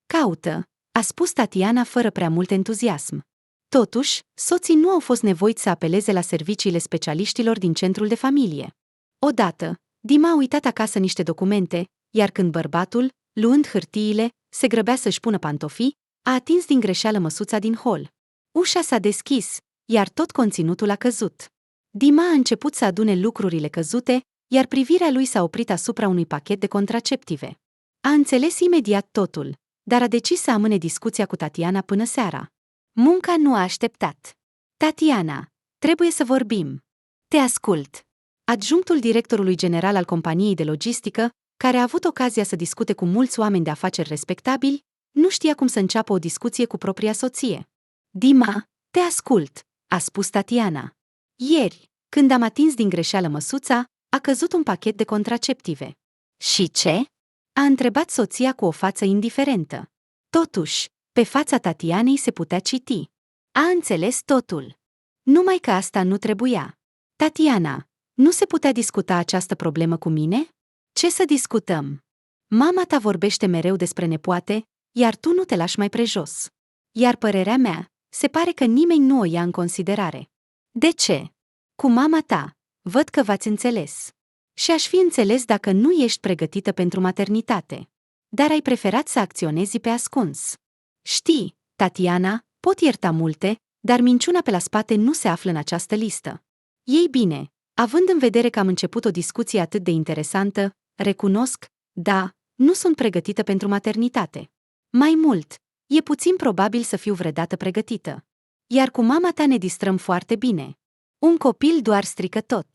Caută, a spus Tatiana fără prea mult entuziasm. Totuși, soții nu au fost nevoiți să apeleze la serviciile specialiștilor din centrul de familie. Odată, Dima a uitat acasă niște documente, iar când bărbatul, luând hârtiile, se grăbea să-și pună pantofii, a atins din greșeală măsuța din hol. Ușa s-a deschis, iar tot conținutul a căzut. Dima a început să adune lucrurile căzute, iar privirea lui s-a oprit asupra unui pachet de contraceptive. A înțeles imediat totul, dar a decis să amâne discuția cu Tatiana până seara. Munca nu a așteptat. Tatiana, trebuie să vorbim. Te ascult. Adjunctul directorului general al companiei de logistică, care a avut ocazia să discute cu mulți oameni de afaceri respectabili, Nu știa cum să înceapă o discuție cu propria soție. Dima, te ascult, a spus Tatiana. Ieri, când am atins din greșeală măsuța, a căzut un pachet de contraceptive. Și ce? A întrebat soția cu o față indiferentă. Totuși, pe fața Tatianei se putea citi. A înțeles totul. Numai că asta nu trebuia. Tatiana, nu se putea discuta această problemă cu mine? Ce să discutăm? Mama ta vorbește mereu despre nepoate, iar tu nu te lași mai prejos. Iar părerea mea, se pare că nimeni nu o ia în considerare. De ce? Cu mama ta, văd că v-ați înțeles. Și aș fi înțeles dacă nu ești pregătită pentru maternitate. Dar ai preferat să acționezi pe ascuns. Știi, Tatiana, pot ierta multe, dar minciuna pe la spate nu se află în această listă. Ei bine, având în vedere că am început o discuție atât de interesantă, recunosc, da, nu sunt pregătită pentru maternitate. Mai mult, e puțin probabil să fiu vreodată pregătită. Iar cu mama ta ne distrăm foarte bine. Un copil doar strică tot.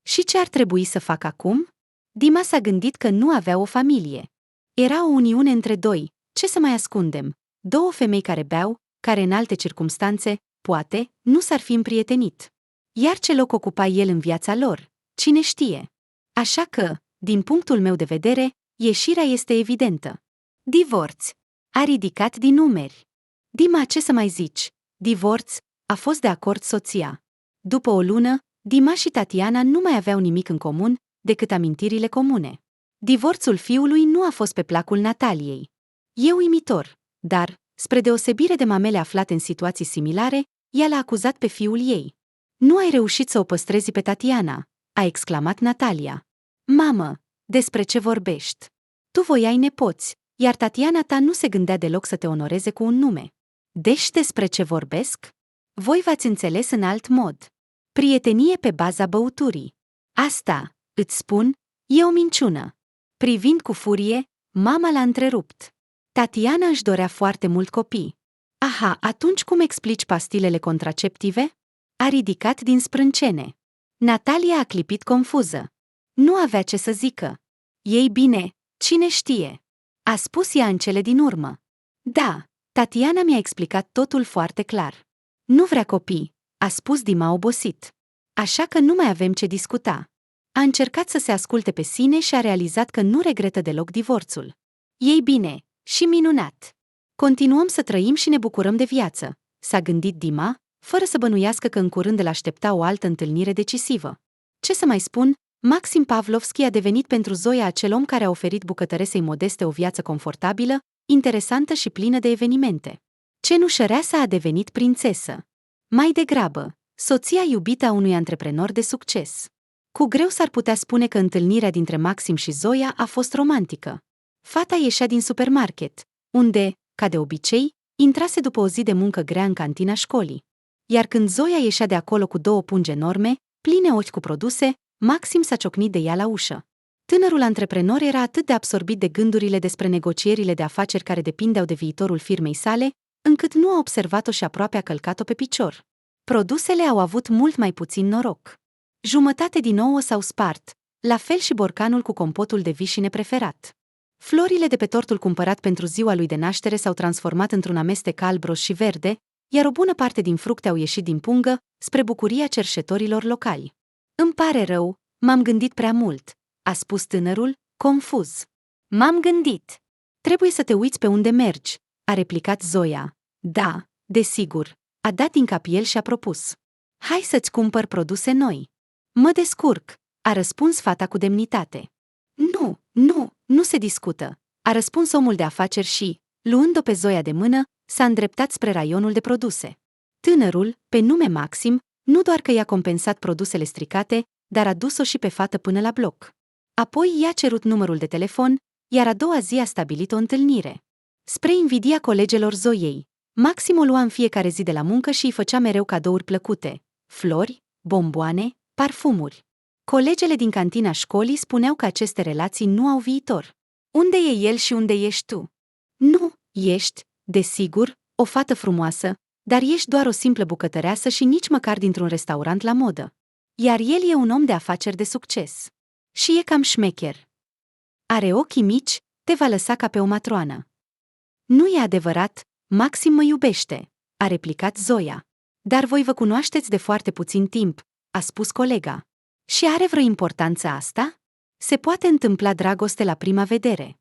Și ce ar trebui să fac acum? Dima s-a gândit că nu avea o familie. Era o uniune între doi, ce să mai ascundem? Două femei care beau, care în alte circumstanțe, poate, nu s-ar fi împrietenit. Iar ce loc ocupa el în viața lor? Cine știe? Așa că, din punctul meu de vedere, ieșirea este evidentă. Divorț. A ridicat din numeri. Dima, ce să mai zici? Divorț, a fost de acord soția. După o lună, Dima și Tatiana nu mai aveau nimic în comun decât amintirile comune. Divorțul fiului nu a fost pe placul Nataliei. E uimitor, dar, spre deosebire de mamele aflate în situații similare, ea l-a acuzat pe fiul ei. Nu ai reușit să o păstrezi pe Tatiana, a exclamat Natalia. Mamă, despre ce vorbești? Tu voiai nepoți, iar Tatiana ta nu se gândea deloc să te onoreze cu un nume. Deci despre ce vorbesc? Voi v-ați înțeles în alt mod. Prietenie pe baza băuturii. Asta, îți spun, e o minciună. Privind cu furie, mama l-a întrerupt. Tatiana își dorea foarte mult copii. Aha, atunci cum explici pastilele contraceptive? A ridicat din sprâncene. Natalia a clipit confuză. Nu avea ce să zică. Ei bine, cine știe? A spus ea în cele din urmă. Da, Tatiana mi-a explicat totul foarte clar. Nu vrea copii, a spus Dima obosit. Așa că nu mai avem ce discuta. A încercat să se asculte pe sine și a realizat că nu regretă deloc divorțul. Ei bine, și minunat. Continuăm să trăim și ne bucurăm de viață, s-a gândit Dima, fără să bănuiască că în curând îl aștepta o altă întâlnire decisivă. Ce să mai spun, Maxim Pavlovski a devenit pentru Zoia acel om care a oferit bucătăresei modeste o viață confortabilă, interesantă și plină de evenimente. Cenușăreasa a devenit prințesă. Mai degrabă, soția iubită a unui antreprenor de succes. Cu greu s-ar putea spune că întâlnirea dintre Maxim și Zoia a fost romantică. Fata ieșea din supermarket, unde, ca de obicei, intrase după o zi de muncă grea în cantina școlii. Iar când Zoia ieșea de acolo cu două pungi enorme, pline ochi cu produse, Maxim s-a ciocnit de ea la ușă. Tânărul antreprenor era atât de absorbit de gândurile despre negocierile de afaceri care depindeau de viitorul firmei sale, încât nu a observat-o și aproape a călcat-o pe picior. Produsele au avut mult mai puțin noroc. Jumătate din ouă s-au spart, la fel și borcanul cu compotul de vișine preferat. Florile de pe tortul cumpărat pentru ziua lui de naștere s-au transformat într-un amestec alb, roș și verde, iar o bună parte din fructe au ieșit din pungă, spre bucuria cerșetorilor locali. Îmi pare rău, m-am gândit prea mult, a spus tânărul, confuz. M-am gândit. Trebuie să te uiți pe unde mergi, a replicat Zoia. Da, desigur, a dat din cap el și a propus. Hai să-ți cumpăr produse noi. Mă descurc, a răspuns fata cu demnitate. Nu se discută, a răspuns omul de afaceri și, luând-o pe Zoia de mână, s-a îndreptat spre raionul de produse. Tânărul, pe nume Maxim, nu doar că i-a compensat produsele stricate, dar a dus-o și pe fată până la bloc. Apoi i-a cerut numărul de telefon, iar a doua zi a stabilit o întâlnire. Spre invidia colegelor Zoiei, Maxim o lua în fiecare zi de la muncă și îi făcea mereu cadouri plăcute, flori, bomboane, parfumuri. Colegele din cantina școlii spuneau că aceste relații nu au viitor. Unde e el și unde ești tu? Nu, ești, desigur, o fată frumoasă, dar ești doar o simplă bucătăreasă și nici măcar dintr-un restaurant la modă. Iar el e un om de afaceri de succes. Și e cam șmecher. Are ochii mici, te va lăsa ca pe o matroană. Nu e adevărat, Maxim mă iubește, a replicat Zoia. Dar voi vă cunoașteți de foarte puțin timp, a spus colega. Și are vreo importanță asta? Se poate întâmpla dragoste la prima vedere.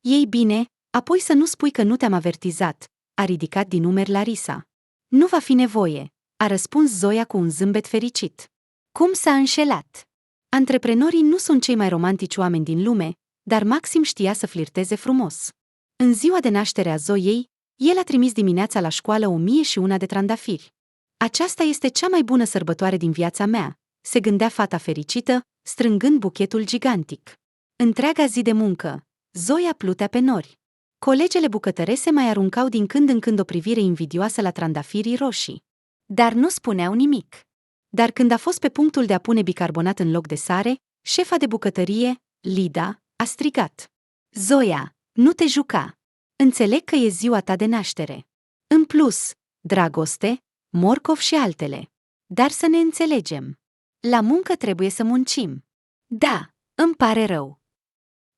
Ei bine, apoi să nu spui că nu te-am avertizat, a ridicat din umeri Larisa. Nu va fi nevoie, a răspuns Zoia cu un zâmbet fericit. Cum s-a înșelat? Antreprenorii nu sunt cei mai romantici oameni din lume, dar Maxim știa să flirteze frumos. În ziua de naștere a Zoiei, el a trimis dimineața la școală 1001 de trandafiri. Aceasta este cea mai bună sărbătoare din viața mea, se gândea fata fericită, strângând buchetul gigantic. Întreaga zi de muncă, Zoia plutea pe nori. Colegele bucătărese mai aruncau din când în când o privire invidioasă la trandafirii roșii. Dar nu spuneau nimic. Dar când a fost pe punctul de a pune bicarbonat în loc de sare, șefa de bucătărie, Lida, a strigat. Zoia, nu te juca! Înțeleg că e ziua ta de naștere. În plus, dragoste, morcov și altele. Dar să ne înțelegem. La muncă trebuie să muncim. Da, îmi pare rău.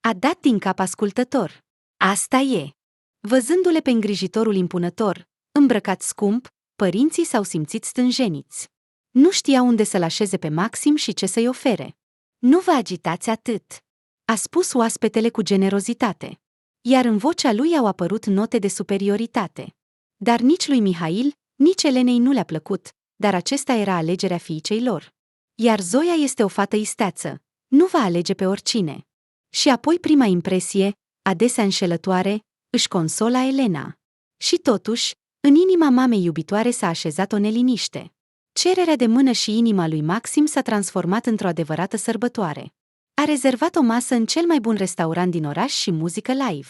A dat din cap ascultător. Asta e. Văzându-le pe îngrijitorul impunător, îmbrăcat scump, părinții s-au simțit stânjeniți. Nu știau unde să-l așeze pe Maxim și ce să-i ofere. Nu vă agitați atât, a spus oaspetele cu generozitate. Iar în vocea lui au apărut note de superioritate. Dar nici lui Mihail, nici Elenei nu le-a plăcut, dar acesta era alegerea fiicei lor. Iar Zoia este o fată isteață, nu va alege pe oricine. Și apoi prima impresie, adesea înșelătoare, își consola Elena. Și totuși, în inima mamei iubitoare s-a așezat o neliniște. Cererea de mână și inima lui Maxim s-a transformat într-o adevărată sărbătoare. A rezervat o masă în cel mai bun restaurant din oraș și muzică live.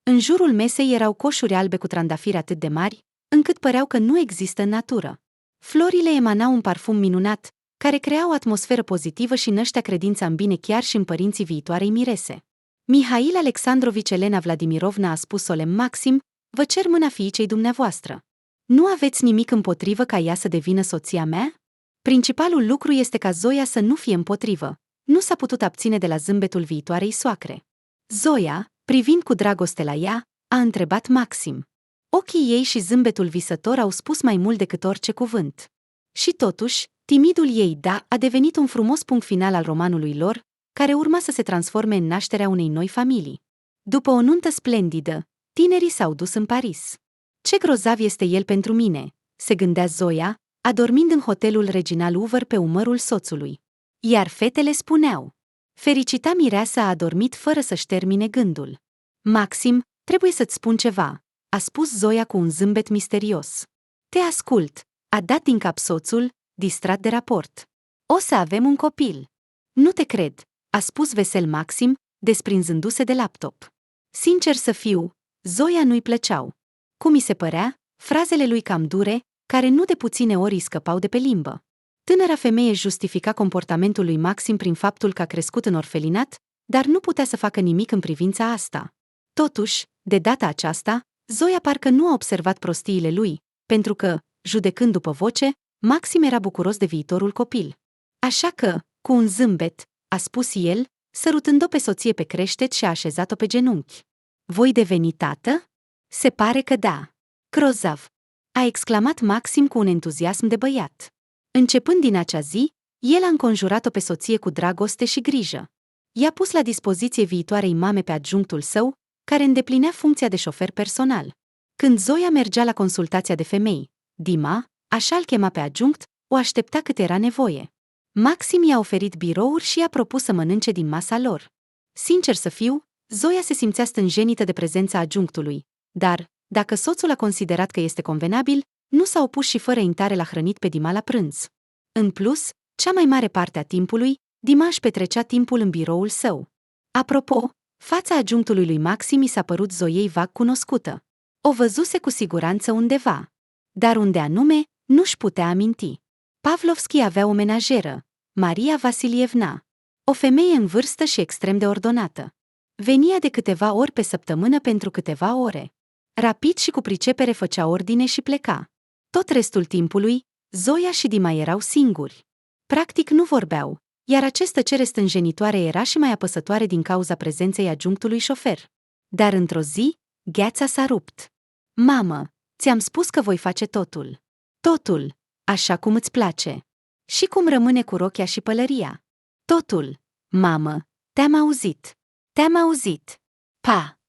În jurul mesei erau coșuri albe cu trandafiri atât de mari, încât păreau că nu există în natură. Florile emanau un parfum minunat, care crea o atmosferă pozitivă și năștea credința în bine chiar și în părinții viitoarei mirese. Mihail Alexandrovici Elena Vladimirovna a spus solemn Maxim, vă cer mâna fiicei dumneavoastră. Nu aveți nimic împotrivă ca ea să devină soția mea? Principalul lucru este ca Zoia să nu fie împotrivă. Nu s-a putut abține de la zâmbetul viitoarei soacre. Zoia, privind cu dragoste la ea, a întrebat Maxim. Ochii ei și zâmbetul visător au spus mai mult decât orice cuvânt. Și totuși, timidul ei da a devenit un frumos punct final al romanului lor, care urma să se transforme în nașterea unei noi familii. După o nuntă splendidă, tinerii s-au dus în Paris. Ce grozav este el pentru mine, se gândea Zoia, adormind în hotelul Reginal Hoover pe umărul soțului. Iar fetele spuneau. Fericita mireasă a adormit fără să-și termine gândul. Maxim, trebuie să-ți spun ceva, a spus Zoia cu un zâmbet misterios. Te ascult, a dat din cap soțul, distrat de raport. O să avem un copil. Nu te cred, a spus vesel Maxim, desprinzându-se de laptop. Sincer să fiu, Zoia nu-i plăceau. Cum mi se părea, frazele lui cam dure, care nu de puține ori îi scăpau de pe limbă. Tânăra femeie justifica comportamentul lui Maxim prin faptul că a crescut în orfelinat, dar nu putea să facă nimic în privința asta. Totuși, de data aceasta, Zoia parcă nu a observat prostiile lui, pentru că, judecând după voce, Maxim era bucuros de viitorul copil. Așa că, cu un zâmbet, a spus el, sărutând-o pe soție pe creștet și a așezat-o pe genunchi. Voi deveni tată? Se pare că da. Grozav! A exclamat Maxim cu un entuziasm de băiat. Începând din acea zi, el a înconjurat-o pe soție cu dragoste și grijă. I-a pus la dispoziție viitoarei mame pe adjunctul său, care îndeplinea funcția de șofer personal. Când Zoia mergea la consultația de femei, Dima, așa-l chema pe adjunct, o aștepta cât era nevoie. Maxim i-a oferit birouri și i-a propus să mănânce din masa lor. Sincer să fiu, Zoia se simțea stânjenită de prezența adjunctului, dar, dacă soțul a considerat că este convenabil, nu s-a opus și fără intare la hrănit pe Dima la prânz. În plus, cea mai mare parte a timpului, Dima își petrecea timpul în biroul său. Apropo, fața adjunctului lui Maxim i s-a părut Zoiei vag cunoscută. O văzuse cu siguranță undeva. Dar unde anume, nu-și putea aminti. Pavlovski avea o menajeră, Maria Vasilievna, o femeie în vârstă și extrem de ordonată. Venia de câteva ori pe săptămână pentru câteva ore. Rapid și cu pricepere făcea ordine și pleca. Tot restul timpului, Zoia și Dima erau singuri. Practic nu vorbeau, iar această tăcere stânjenitoare era și mai apăsătoare din cauza prezenței adjunctului șofer. Dar într-o zi, Gheața s-a rupt. Mamă, ți-am spus că voi face totul. Totul, așa cum îți place. Și cum rămâne cu rochia și pălăria? Totul, mamă, te-am auzit. Te-am auzit. Pa!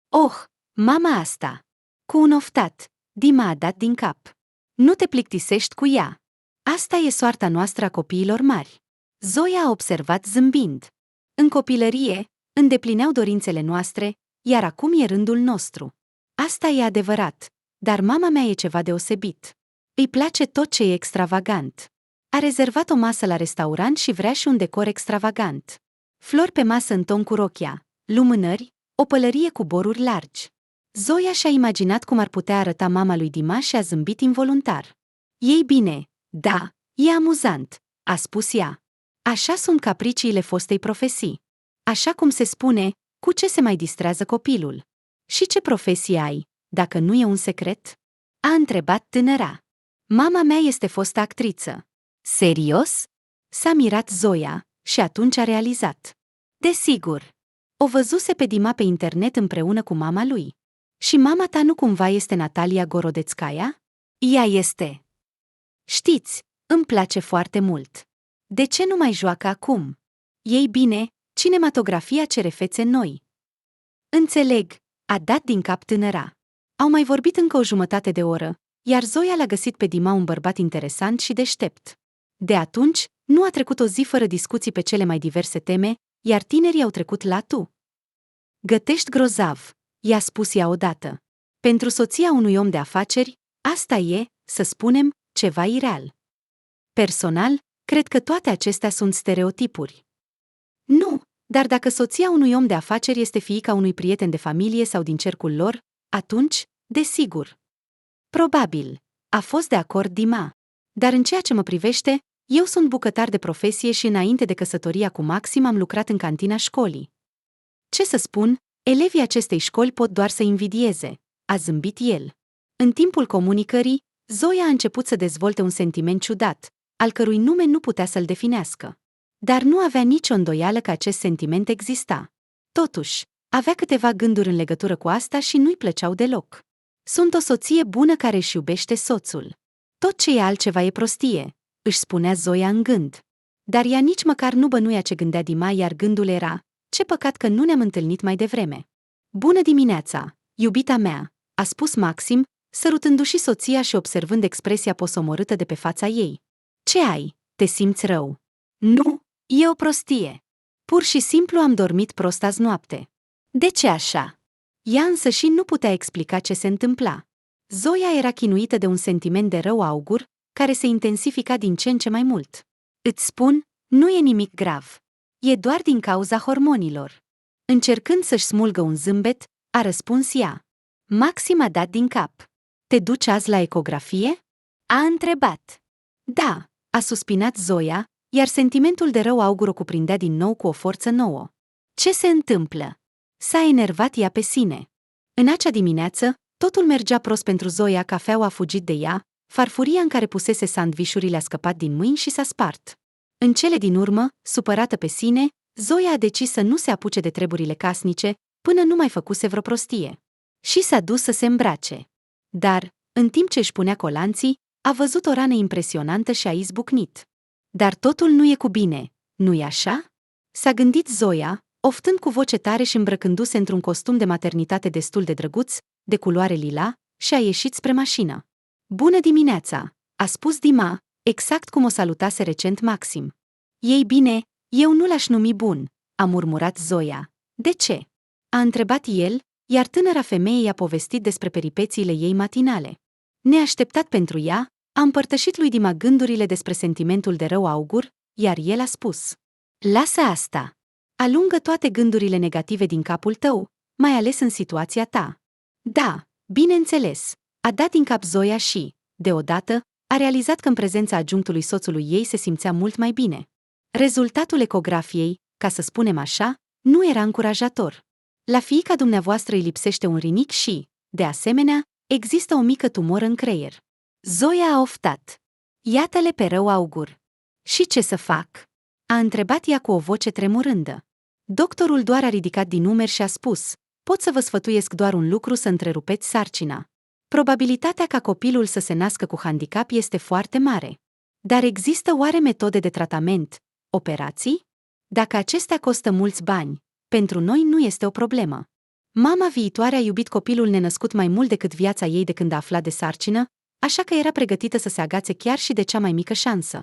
Oh, mama asta! Cu un oftat, Dima a dat din cap. Nu te plictisești cu ea. Asta e soarta noastră a copiilor mari. Zoia a observat zâmbind. În copilărie, îndeplineau dorințele noastre, iar acum e rândul nostru. Asta e adevărat, dar mama mea e ceva deosebit. Îi place tot ce e extravagant. A rezervat o masă la restaurant și vrea și un decor extravagant. Flori pe masă în ton cu rochia, lumânări, o pălărie cu boruri largi. Zoia și-a imaginat cum ar putea arăta mama lui Dima și a zâmbit involuntar. Ei bine, da, e amuzant, a spus ea. Așa sunt capriciile fostei profesii. Așa cum se spune, cu ce se mai distrează copilul? Și ce profesie ai, dacă nu e un secret? A întrebat tânăra. Mama mea este fostă actriță. Serios? S-a mirat Zoia și atunci a realizat. Desigur. O văzuse pe Dima pe internet împreună cu mama lui. Și mama ta nu cumva este Natalia Gorodețcaia? Ea este. Știți, îmi place foarte mult. De ce nu mai joacă acum? Ei bine, cinematografia cere fețe noi. Înțeleg, a dat din cap tânăra. Au mai vorbit încă o jumătate de oră, iar Zoia l-a găsit pe Dima un bărbat interesant și deștept. De atunci, nu a trecut o zi fără discuții pe cele mai diverse teme, iar tinerii au trecut la tu. Gătești grozav, i-a spus ea odată. Pentru soția unui om de afaceri, asta e, să spunem, ceva ireal. Personal, cred că toate acestea sunt stereotipuri. Nu, dar dacă soția unui om de afaceri este fiica unui prieten de familie sau din cercul lor, atunci, desigur. Probabil, a fost de acord Dima. Dar în ceea ce mă privește, eu sunt bucătar de profesie și înainte de căsătoria cu Maxim am lucrat în cantina școlii. Ce să spun, elevii acestei școli pot doar să invidieze, a zâmbit el. În timpul comunicării, Zoia a început să dezvolte un sentiment ciudat, al cărui nume nu putea să-l definească. Dar nu avea nicio îndoială că acest sentiment exista. Totuși, avea câteva gânduri în legătură cu asta și nu-i plăceau deloc. Sunt o soție bună care își iubește soțul. Tot ce e altceva e prostie, își spunea Zoia în gând. Dar ea nici măcar nu bănuia ce gândea Dima, iar gândul era, ce păcat că nu ne-am întâlnit mai devreme. Bună dimineața, iubita mea, a spus Maxim, sărutându-și soția și observând expresia posomorâtă de pe fața ei. Ce ai? Te simți rău? Nu, e o prostie. Pur și simplu am dormit prost azi noapte. De ce așa? Ea însă și nu putea explica ce se întâmpla. Zoia era chinuită de un sentiment de rău augur, care se intensifica din ce în ce mai mult. Îți spun, nu e nimic grav. E doar din cauza hormonilor. Încercând să-și smulgă un zâmbet, a răspuns ea. Maxim a dat din cap. Te duci azi la ecografie? A întrebat. Da, a suspinat Zoia, iar sentimentul de rău augur o cuprindea din nou cu o forță nouă. Ce se întâmplă? S-a enervat ea pe sine. În acea dimineață, totul mergea prost pentru Zoia, cafeaua a fugit de ea, farfuria în care pusese sandvișurile a scăpat din mâini și s-a spart. În cele din urmă, supărată pe sine, Zoia a decis să nu se apuce de treburile casnice, până nu mai făcuse vreo prostie. Și s-a dus să se îmbrace. Dar, în timp ce își punea colanții, a văzut o rană impresionantă și a izbucnit. Dar totul nu e cu bine, nu-i așa? S-a gândit Zoia, oftând cu voce tare și îmbrăcându-se într-un costum de maternitate destul de drăguț, de culoare lila, și a ieșit spre mașină. Bună dimineața, a spus Dima, exact cum o salutase recent Maxim. Ei bine, eu nu l-aș numi bun, a murmurat Zoia. De ce? A întrebat el, iar tânăra femeie i-a povestit despre peripețiile ei matinale. Neașteptat pentru ea, a împărtășit lui Dima gândurile despre sentimentul de rău augur, iar el a spus. Lasă asta. Alungă toate gândurile negative din capul tău, mai ales în situația ta. Da, bineînțeles, a dat din cap Zoia și, deodată, a realizat că în prezența adjunctului soțului ei se simțea mult mai bine. Rezultatul ecografiei, ca să spunem așa, nu era încurajator. La fiica dumneavoastră îi lipsește un rinic și, de asemenea, există o mică tumoră în creier. Zoia a oftat. Iată-le pe rău augur. Și ce să fac? A întrebat ea cu o voce tremurândă. Doctorul doar a ridicat din umeri și a spus, pot să vă sfătuiesc doar un lucru: să întrerupeți sarcina. Probabilitatea ca copilul să se nască cu handicap este foarte mare. Dar există oare metode de tratament, operații? Dacă acestea costă mulți bani, pentru noi nu este o problemă. Mama viitoare a iubit copilul nenăscut mai mult decât viața ei de când a aflat de sarcină, așa că era pregătită să se agațe chiar și de cea mai mică șansă.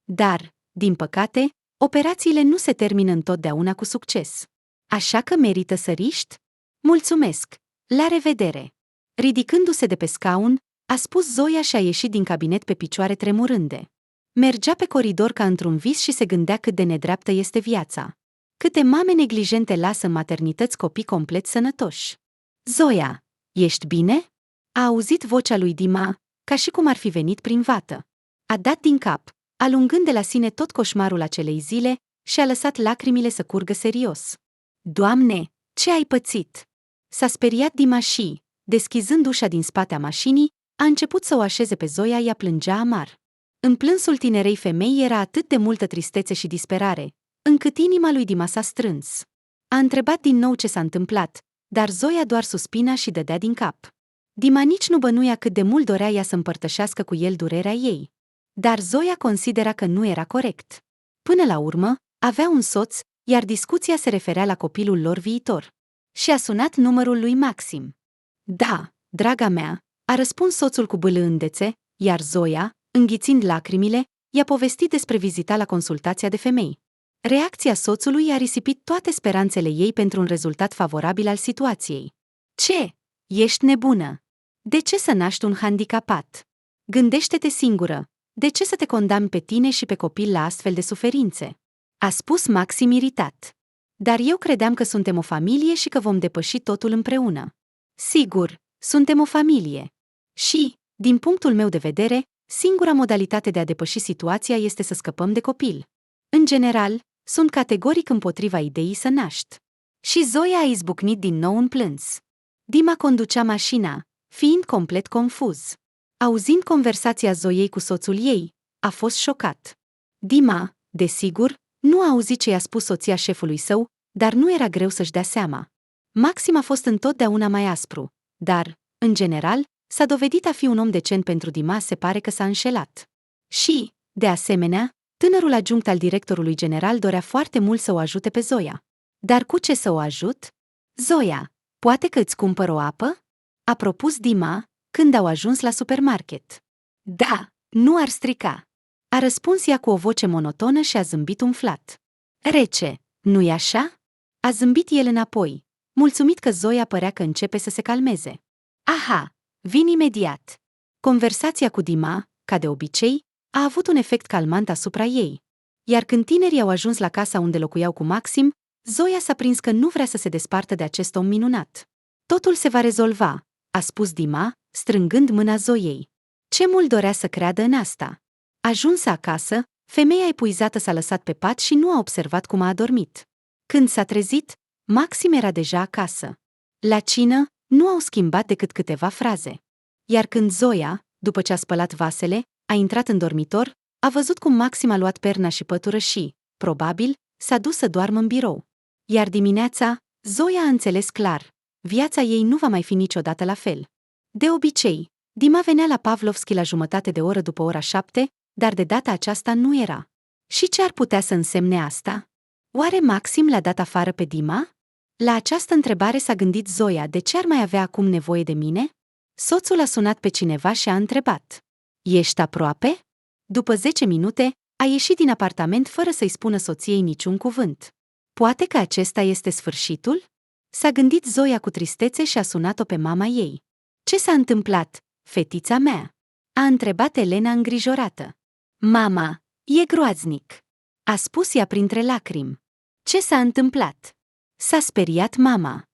Dar, din păcate, operațiile nu se termină întotdeauna cu succes. Așa că merită să riști? Mulțumesc! La revedere! Ridicându-se de pe scaun, a spus Zoia și a ieșit din cabinet pe picioare tremurânde. Mergea pe coridor ca într-un vis și se gândea cât de nedreaptă este viața. Câte mame neglijente lasă în maternități copii complet sănătoși. Zoia, ești bine? A auzit vocea lui Dima, ca și cum ar fi venit prin vată. A dat din cap, alungând de la sine tot coșmarul acelei zile, și a lăsat lacrimile să curgă serios. Doamne, ce ai pățit? S-a speriat Dima și, deschizând ușa din spatea mașinii, a început să o așeze pe Zoia. Ea plângea amar. În plânsul tinerei femei era atât de multă tristețe și disperare, încât inima lui Dima s-a strâns. A întrebat din nou ce s-a întâmplat, dar Zoia doar suspina și dădea din cap. Dima nici nu bănuia cât de mult dorea ea să împărtășească cu el durerea ei. Dar Zoia considera că nu era corect. Până la urmă, avea un soț, iar discuția se referea la copilul lor viitor. Și a sunat numărul lui Maxim. Da, draga mea, a răspuns soțul cu bâlâândețe, iar Zoia, înghițind lacrimile, i-a povestit despre vizita la consultația de femei. Reacția soțului a risipit toate speranțele ei pentru un rezultat favorabil al situației. Ce? Ești nebună? De ce să naști un handicapat? Gândește-te singură, de ce să te condamni pe tine și pe copil la astfel de suferințe? A spus Maxim iritat. Dar eu credeam că suntem o familie și că vom depăși totul împreună. Sigur, suntem o familie. Și, din punctul meu de vedere, singura modalitate de a depăși situația este să scăpăm de copil. În general, sunt categoric împotriva ideii să naști. Și Zoia a izbucnit din nou în plâns. Dima conducea mașina, fiind complet confuz. Auzind conversația Zoiei cu soțul ei, a fost șocat. Dima, desigur, nu a auzit ce i-a spus soția șefului său, dar nu era greu să-și dea seama. Maxim a fost întotdeauna mai aspru, dar, în general, s-a dovedit a fi un om decent. Pentru Dima se pare că s-a înșelat. Și, de asemenea, tânărul adjunct al directorului general dorea foarte mult să o ajute pe Zoia. Dar cu ce să o ajut? Zoia, poate că îți cumpăr o apă? A propus Dima, când au ajuns la supermarket. Da, nu ar strica. A răspuns ea cu o voce monotonă și a zâmbit umflat. Rece, nu-i așa? A zâmbit el înapoi, mulțumit că Zoia părea că începe să se calmeze. Aha, vin imediat. Conversația cu Dima, ca de obicei, a avut un efect calmant asupra ei. Iar când tinerii au ajuns la casa unde locuiau cu Maxim, Zoia s-a prins că nu vrea să se despartă de acest om minunat. Totul se va rezolva, a spus Dima, strângând mâna Zoiei. Ce mult dorea să creadă în asta. Ajunsă acasă, femeia epuizată s-a lăsat pe pat și nu a observat cum a adormit. Când s-a trezit, Maxim era deja acasă. La cină, nu au schimbat decât câteva fraze. Iar când Zoia, după ce a spălat vasele, a intrat în dormitor, a văzut cum Maxim a luat perna și pătură și, probabil, s-a dus să doarmă în birou. Iar dimineața, Zoia a înțeles clar. Viața ei nu va mai fi niciodată la fel. De obicei, Dima venea la Pavlovski la jumătate de oră după ora 7, dar de data aceasta nu era. Și ce ar putea să însemne asta? Oare Maxim l-a dat afară pe Dima? La această întrebare s-a gândit Zoia: de ce ar mai avea acum nevoie de mine? Soțul a sunat pe cineva și a întrebat. Ești aproape? După 10 minute, a ieșit din apartament fără să-i spună soției niciun cuvânt. Poate că acesta este sfârșitul? S-a gândit Zoia cu tristețe și a sunat-o pe mama ei. Ce s-a întâmplat, fetița mea? A întrebat Elena îngrijorată. Mama, e groaznic, a spus ea printre lacrimi. Ce s-a întâmplat? S-a speriat mama.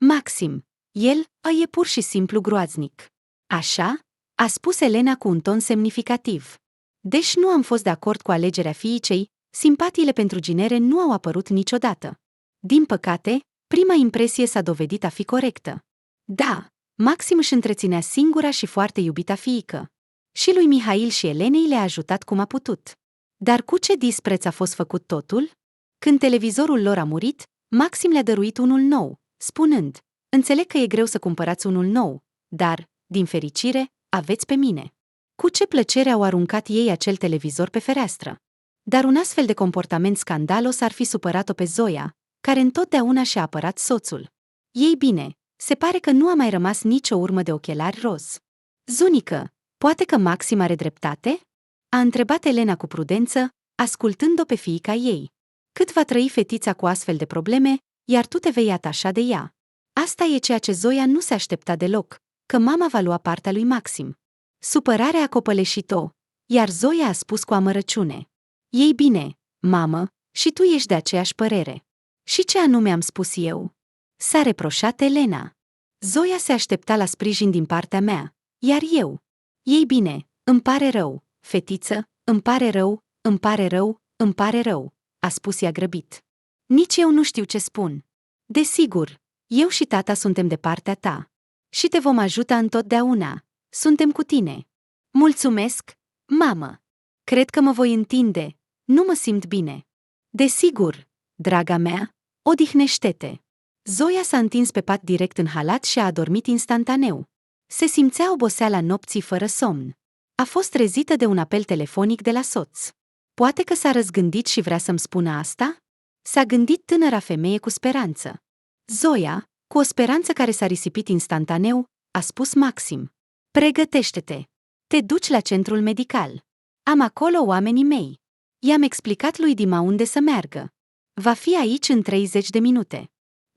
Maxim, el e pur și simplu groaznic. Așa? A spus Elena cu un ton semnificativ. Deși nu am fost de acord cu alegerea fiicei, simpatiile pentru ginere nu au apărut niciodată. Din păcate, prima impresie s-a dovedit a fi corectă. Da, Maxim își întreținea singura și foarte iubita fiică. Și lui Mihail și Elenei le-a ajutat cum a putut. Dar cu ce dispreț a fost făcut totul? Când televizorul lor a murit, Maxim le-a dăruit unul nou, spunând: înțeleg că e greu să cumpărați unul nou, dar, din fericire, aveți pe mine. Cu ce plăcere au aruncat ei acel televizor pe fereastră. Dar un astfel de comportament scandalos ar fi supărat-o pe Zoia, care întotdeauna și-a apărat soțul. Ei bine, se pare că nu a mai rămas nicio urmă de ochelari roz. Zunică, poate că Maxim are dreptate? A întrebat Elena cu prudență, ascultând-o pe fiica ei. Cât va trăi fetița cu astfel de probleme, iar tu te vei atașa de ea. Asta e ceea ce Zoia nu se aștepta deloc, că mama va lua partea lui Maxim. Supărarea a copăleșit-o, iar Zoia a spus cu amărăciune: ei bine, mamă, și tu ești de aceeași părere. Și ce anume am spus eu? S-a reproșat Elena. Zoia se aștepta la sprijin din partea mea, iar eu: ei bine, îmi pare rău, fetiță, îmi pare rău, îmi pare rău, îmi pare rău, a spus ea grăbit. Nici eu nu știu ce spun. Desigur, eu și tata suntem de partea ta. Și te vom ajuta întotdeauna. Suntem cu tine. Mulțumesc, mamă. Cred că mă voi întinde. Nu mă simt bine. Desigur, draga mea, odihnește-te. Zoia s-a întins pe pat direct în halat și a adormit instantaneu. Se simțea oboseala nopții fără somn. A fost trezită de un apel telefonic de la soț. Poate că s-a răzgândit și vrea să-mi spună asta? S-a gândit tânăra femeie cu speranță. Zoia, cu o speranță care s-a risipit instantaneu, a spus Maxim: pregătește-te. Te duci la centrul medical. Am acolo oamenii mei. I-am explicat lui Dima unde să meargă. Va fi aici în 30 de minute.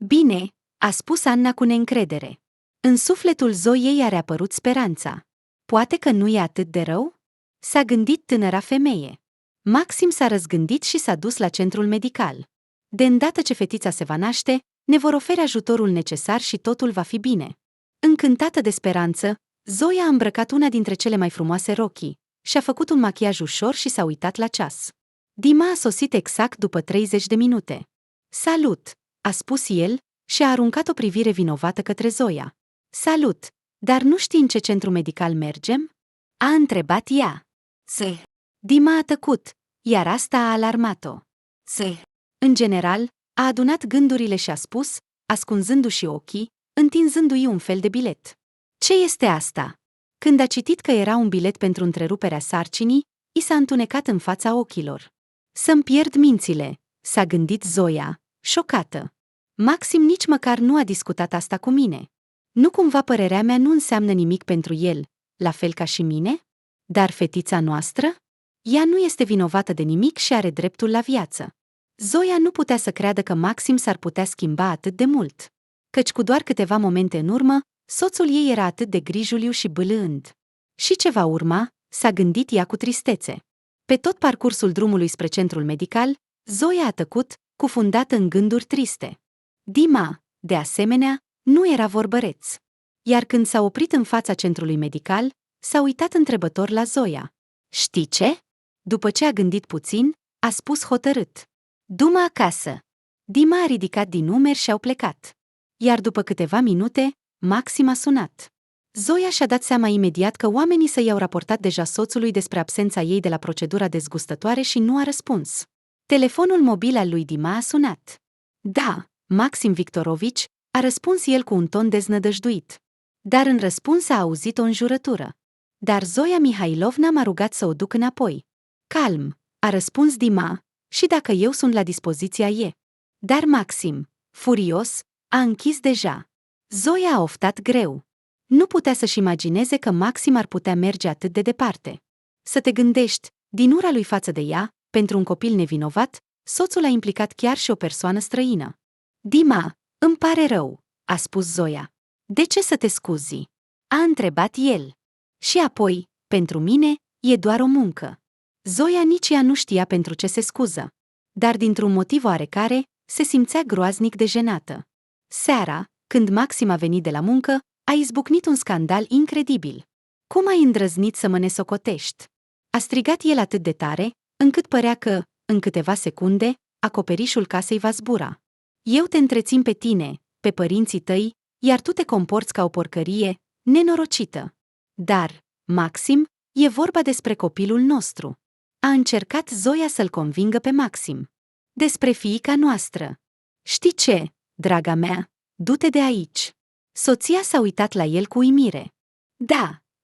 Bine, a spus Anna cu neîncredere. În sufletul Zoiei a reapărut speranța. Poate că nu e atât de rău? S-a gândit tânăra femeie. Maxim s-a răzgândit și s-a dus la centrul medical. De îndată ce fetița se va naște, ne vor oferi ajutorul necesar și totul va fi bine. Încântată de speranță, Zoia a îmbrăcat una dintre cele mai frumoase rochii, și-a făcut un machiaj ușor și s-a uitat la ceas. Dima a sosit exact după 30 de minute. Salut, a spus el și a aruncat o privire vinovată către Zoia. Salut, dar nu știi în ce centru medical mergem? A întrebat ea. Se, Dima a tăcut, iar asta a alarmat-o. se, În general, a adunat gândurile și a spus, ascunzându-și ochii, întinzându-i un fel de bilet. Ce este asta? Când a citit că era un bilet pentru întreruperea sarcinii, i s-a întunecat în fața ochilor. Să-mi pierd mințile, s-a gândit Zoia, șocată. Maxim nici măcar nu a discutat asta cu mine. Nu cumva părerea mea nu înseamnă nimic pentru el, la fel ca și mine? Dar fetița noastră? Ea nu este vinovată de nimic și are dreptul la viață. Zoia nu putea să creadă că Maxim s-ar putea schimba atât de mult. Căci cu doar câteva momente în urmă, soțul ei era atât de grijuliu și bâlând. Și ce va urma, s-a gândit ea cu tristețe. Pe tot parcursul drumului spre centrul medical, Zoia a tăcut, cufundată în gânduri triste. Dima, de asemenea, nu era vorbăreț. Iar când s-a oprit în fața centrului medical, s-a uitat întrebător la Zoia. Știi ce? După ce a gândit puțin, a spus hotărât. Du-mă acasă. Dima a ridicat din numeri și au plecat. Iar după câteva minute, Maxim a sunat. Zoia și-a dat seama imediat că oamenii săi i-au raportat deja soțului despre absența ei de la procedura dezgustătoare și nu a răspuns. Telefonul mobil al lui Dima a sunat. Da, Maxim Victorovici, a răspuns el cu un ton deznădăjduit. Dar în răspuns a auzit o înjurătură. Dar Zoia Mihailovna m-a rugat să o duc înapoi. Calm, a răspuns Dima, și dacă eu sunt la dispoziția ei. Dar Maxim, furios, a închis deja. Zoia a oftat greu. Nu putea să-și imagineze că Maxim ar putea merge atât de departe. Să te gândești, din ura lui față de ea, pentru un copil nevinovat, soțul a implicat chiar și o persoană străină. Dima, îmi pare rău, a spus Zoia. De ce să te scuzi? A întrebat el. Și apoi, pentru mine, e doar o muncă. Zoia nici ea nu știa pentru ce se scuză. Dar dintr-un motiv oarecare, se simțea groaznic de jenată. Seara, când Maxim a venit de la muncă, a izbucnit un scandal incredibil. Cum ai îndrăznit să mă nesocotești? A strigat el atât de tare, încât părea că, în câteva secunde, acoperișul casei va zbura. Eu te întrețin pe tine, pe părinții tăi, iar tu te comporți ca o porcărie, nenorocită. Dar, Maxim, e vorba despre copilul nostru. A încercat Zoia să-l convingă pe Maxim. Despre fiica noastră. Știi ce, draga mea? du-te de aici. Soția s-a uitat la el cu uimire.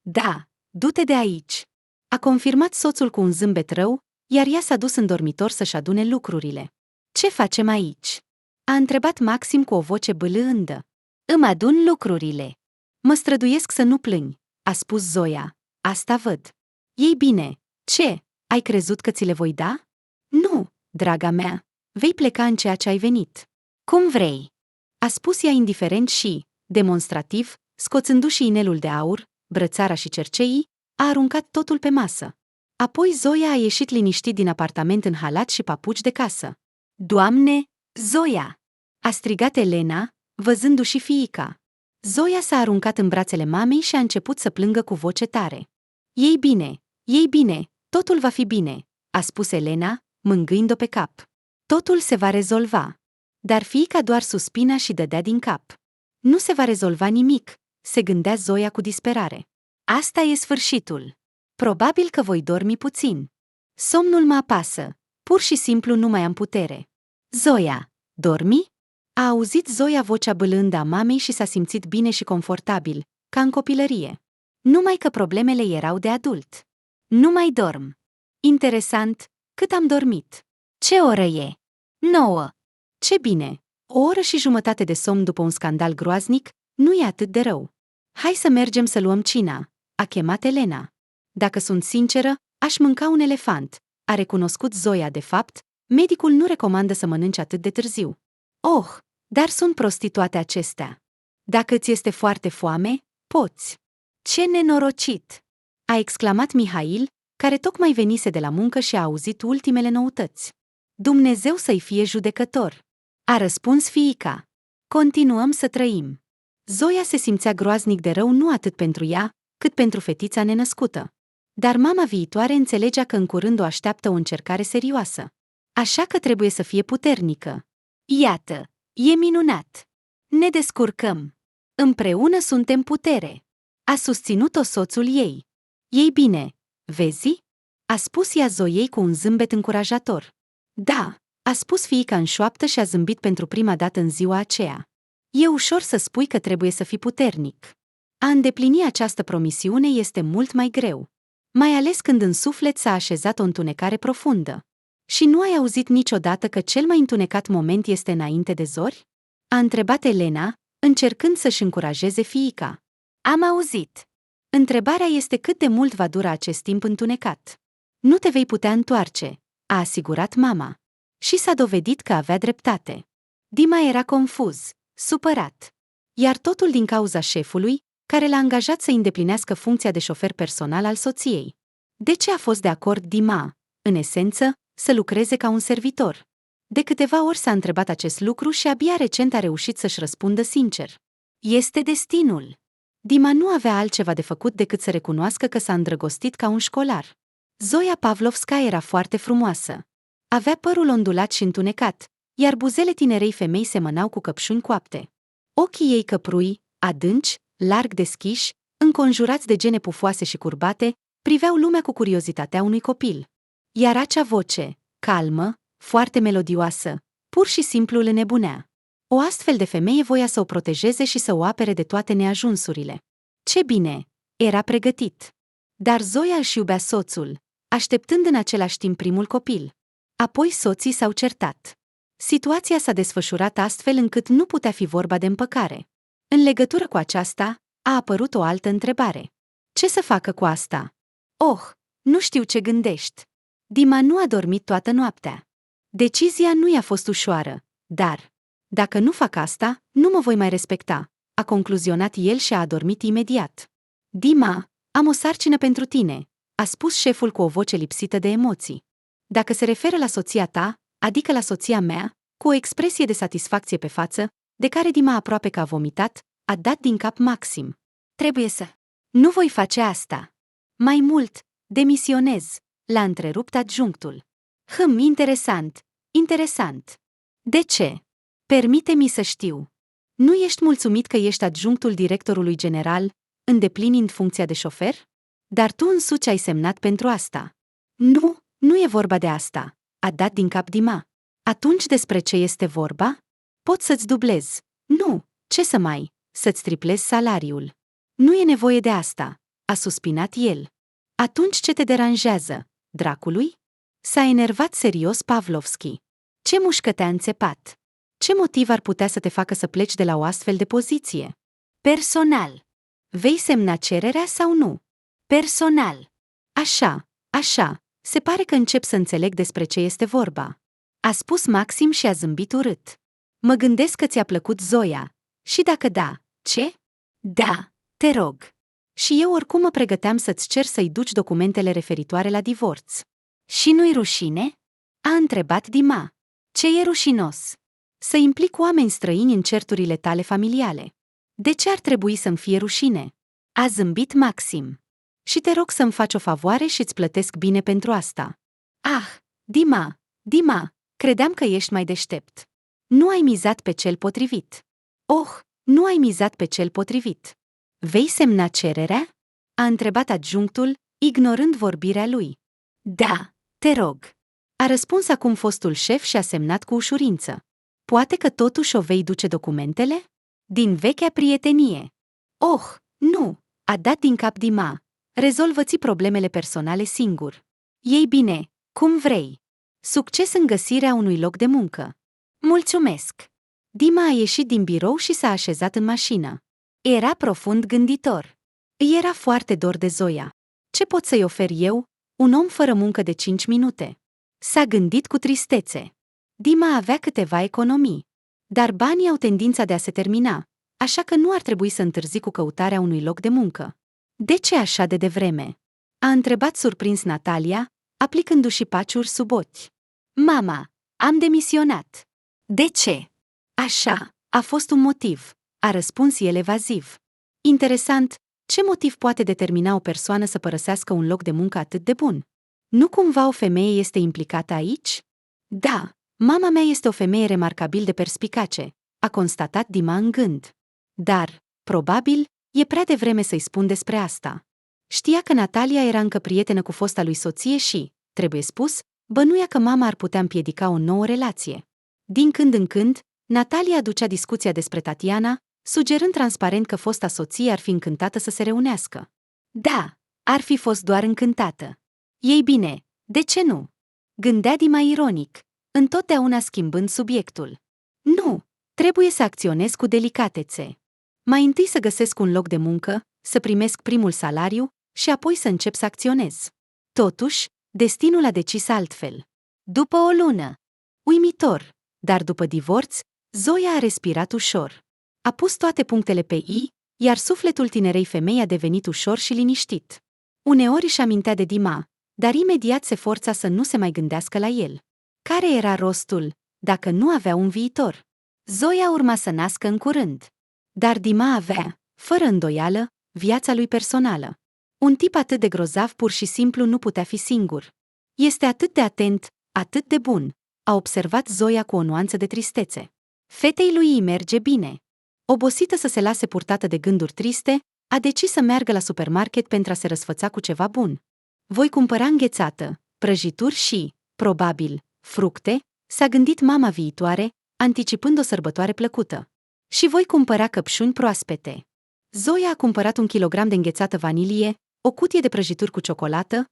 Da, du-te de aici. A confirmat soțul cu un zâmbet rău, iar ea s-a dus în dormitor să-și adune lucrurile. Ce facem aici? A întrebat Maxim cu o voce bâlândă. Îmi adun lucrurile. Mă străduiesc să nu plângi, a spus Zoia. Asta văd. Ei bine, ce? Ai crezut că ți le voi da? Nu, draga mea, vei pleca în ceea ce ai venit. Cum vrei. A spus ea indiferent și, demonstrativ, scoțându-și inelul de aur, brățara și cerceii, a aruncat totul pe masă. Apoi Zoia a ieșit liniștit din apartament în halat și papuci de casă. Doamne, Zoia! A strigat Elena, văzându-și fiica. Zoia s-a aruncat în brațele mamei și a început să plângă cu voce tare. Ei bine, totul va fi bine, a spus Elena, mângâind-o pe cap. Totul se va rezolva. Dar fiica doar suspina și dădea din cap. Nu se va rezolva nimic, se gândea Zoia cu disperare. Asta e sfârșitul. Probabil că voi dormi puțin. Somnul mă apasă, pur și simplu nu mai am putere. Zoia, dormi? A auzit Zoia vocea bâlândă a mamei și s-a simțit bine și confortabil, ca în copilărie. Numai că problemele erau de adult. Nu mai dorm. Interesant, cât am dormit? Ce oră e? 9. Ce bine, o oră și jumătate de somn după un scandal groaznic nu e atât de rău. Hai să mergem să luăm cina, a chemat Elena. Dacă sunt sinceră, aș mânca un elefant, a recunoscut Zoia. De fapt, medicul nu recomandă să mănânci atât de târziu. Oh, dar sunt prostii toate acestea. Dacă ți este foarte foame, poți. Ce nenorocit! A exclamat Mihail, care tocmai venise de la muncă și a auzit ultimele noutăți. Dumnezeu să-i fie judecător! A răspuns fiica. Continuăm să trăim. Zoia se simțea groaznic de rău nu atât pentru ea, cât pentru fetița nenăscută. Dar mama viitoare înțelegea că în curând o așteaptă o încercare serioasă. Așa că trebuie să fie puternică. Iată, e minunat! Ne descurcăm! Împreună suntem putere! A susținut-o soțul ei. Ei bine, vezi? A spus ea Zoiei cu un zâmbet încurajator. Da, a spus fiica în șoaptă și a zâmbit pentru prima dată în ziua aceea. E ușor să spui că trebuie să fii puternic. A îndeplini această promisiune este mult mai greu. Mai ales când în suflet s-a așezat o întunecare profundă. Și nu ai auzit niciodată că cel mai întunecat moment este înainte de zori? A întrebat Elena, încercând să-și încurajeze fiica. Am auzit. Întrebarea este cât de mult va dura acest timp întunecat. Nu te vei putea întoarce, a asigurat mama. Și s-a dovedit că avea dreptate. Dima era confuz, supărat. Iar totul din cauza șefului, care l-a angajat să îndeplinească funcția de șofer personal al soției. De ce a fost de acord Dima, în esență, să lucreze ca un servitor? De câteva ori s-a întrebat acest lucru și abia recent a reușit să-și răspundă sincer. Este destinul. Dima nu avea altceva de făcut decât să recunoască că s-a îndrăgostit ca un școlar. Zoia Pavlovska era foarte frumoasă. Avea părul ondulat și întunecat, iar buzele tinerei femei semănau cu căpșuni coapte. Ochii ei căprui, adânci, larg deschiși, înconjurați de gene pufoase și curbate, priveau lumea cu curiozitatea unui copil. Iar acea voce, calmă, foarte melodioasă, pur și simplu îl înnebunea. O astfel de femeie voia să o protejeze și să o apere de toate neajunsurile. Ce bine, era pregătit. Dar Zoia își iubea soțul, așteptând în același timp primul copil. Apoi soții s-au certat. Situația s-a desfășurat astfel încât nu putea fi vorba de împăcare. În legătură cu aceasta, a apărut o altă întrebare. Ce să facă cu asta? Oh, nu știu ce gândești. Dima nu a dormit toată noaptea. Decizia nu i-a fost ușoară, dar, dacă nu fac asta, nu mă voi mai respecta, a concluzionat el și a adormit imediat. Dima, am o sarcină pentru tine, a spus șeful cu o voce lipsită de emoții. Dacă se referă la soția ta, adică la soția mea, cu o expresie de satisfacție pe față, de care Dima aproape că a vomitat, a dat din cap Maxim. Trebuie să... Nu voi face asta. Mai mult, demisionez, l-a întrerupt adjunctul. Interesant. De ce? Permite-mi să știu. Nu ești mulțumit că ești adjunctul directorului general, îndeplinind funcția de șofer? Dar tu însuți ai semnat pentru asta. Nu e vorba de asta, a dat din cap Dima. Atunci despre ce este vorba? Pot să-ți dublez. Nu, Ce să mai, să-ți triplezi salariul? Nu e nevoie de asta, a suspinat el. Atunci ce te deranjează, dracului? S-a enervat serios Pavlovski. Ce mușcă te-a înțepat? Ce motiv ar putea să te facă să pleci de la o astfel de poziție? Personal. Vei semna cererea sau nu? Personal. Așa, se pare că încep să înțeleg despre ce este vorba. A spus Maxim și a zâmbit urât. Mă gândesc că ți-a plăcut Zoia. Și dacă da, ce? Da, te rog. Și eu oricum mă pregăteam să-ți cer să-i duci documentele referitoare la divorț. Și nu-i rușine? A întrebat Dima. Ce e rușinos? Să implic oameni străini în certurile tale familiale. De ce ar trebui să-mi fie rușine? A zâmbit Maxim. Și te rog să-mi faci o favoare și îți plătesc bine pentru asta. Ah, Dima, credeam că ești mai deștept. Nu ai mizat pe cel potrivit. Oh, nu ai mizat pe cel potrivit. Vei semna cererea? A întrebat adjunctul, ignorând vorbirea lui. Da, te rog. A răspuns acum fostul șef și a semnat cu ușurință. Poate că totuși o vei duce documentele? Din vechea prietenie. Oh, nu, a dat din cap Dima. Rezolvă-ți problemele personale singur. Ei bine, cum vrei. Succes în găsirea unui loc de muncă. Mulțumesc. Dima a ieșit din birou și s-a așezat în mașină. Era profund gânditor. Îi era foarte dor de Zoia. Ce pot să-i ofer eu, un om fără muncă de 5 minute? S-a gândit cu tristețe. Dima avea câteva economii. Dar banii au tendința de a se termina, așa că nu ar trebui să întârzi cu căutarea unui loc de muncă. De ce așa de devreme? A întrebat surprins Natalia, aplicându-și paciuri sub ochi. Mama, am demisionat. De ce? Așa, a fost un motiv, a răspuns el evaziv. Interesant, ce motiv poate determina o persoană să părăsească un loc de muncă atât de bun? Nu cumva o femeie este implicată aici? Da, mama mea este o femeie remarcabil de perspicace, a constatat Dima în gând. Dar, probabil, e prea devreme să-i spun despre asta. Știa că Natalia era încă prietenă cu fosta lui soție și, trebuie spus, bănuia că mama ar putea împiedica o nouă relație. Din când în când, Natalia aducea discuția despre Tatiana, sugerând transparent că fosta soție ar fi încântată să se reunească. Da, ar fi fost doar încântată. Ei bine, de ce nu? Gândea Dima ironic, întotdeauna schimbând subiectul. Nu, trebuie să acționez cu delicatețe. Mai întâi să găsesc un loc de muncă, să primesc primul salariu și apoi să încep să acționez. Totuși, destinul a decis altfel. După o lună. Uimitor, dar după divorț, Zoia a respirat ușor. A pus toate punctele pe i, iar sufletul tinerei femei a devenit ușor și liniștit. Uneori își amintea de Dima, dar imediat se forța să nu se mai gândească la el. Care era rostul, dacă nu avea un viitor? Zoia urma să nască în curând. Dar Dima avea, fără îndoială, viața lui personală. Un tip atât de grozav pur și simplu nu putea fi singur. Este atât de atent, atât de bun, a observat Zoia cu o nuanță de tristețe. Fetei lui îi merge bine. Obosită să se lase purtată de gânduri triste, a decis să meargă la supermarket pentru a se răsfăța cu ceva bun. Voi cumpăra înghețată, prăjituri și, probabil, fructe, s-a gândit mama viitoare, anticipând o sărbătoare plăcută. Și voi cumpăra căpșuni proaspete. Zoia a cumpărat 1 kilogram de înghețată vanilie, o cutie de prăjituri cu ciocolată,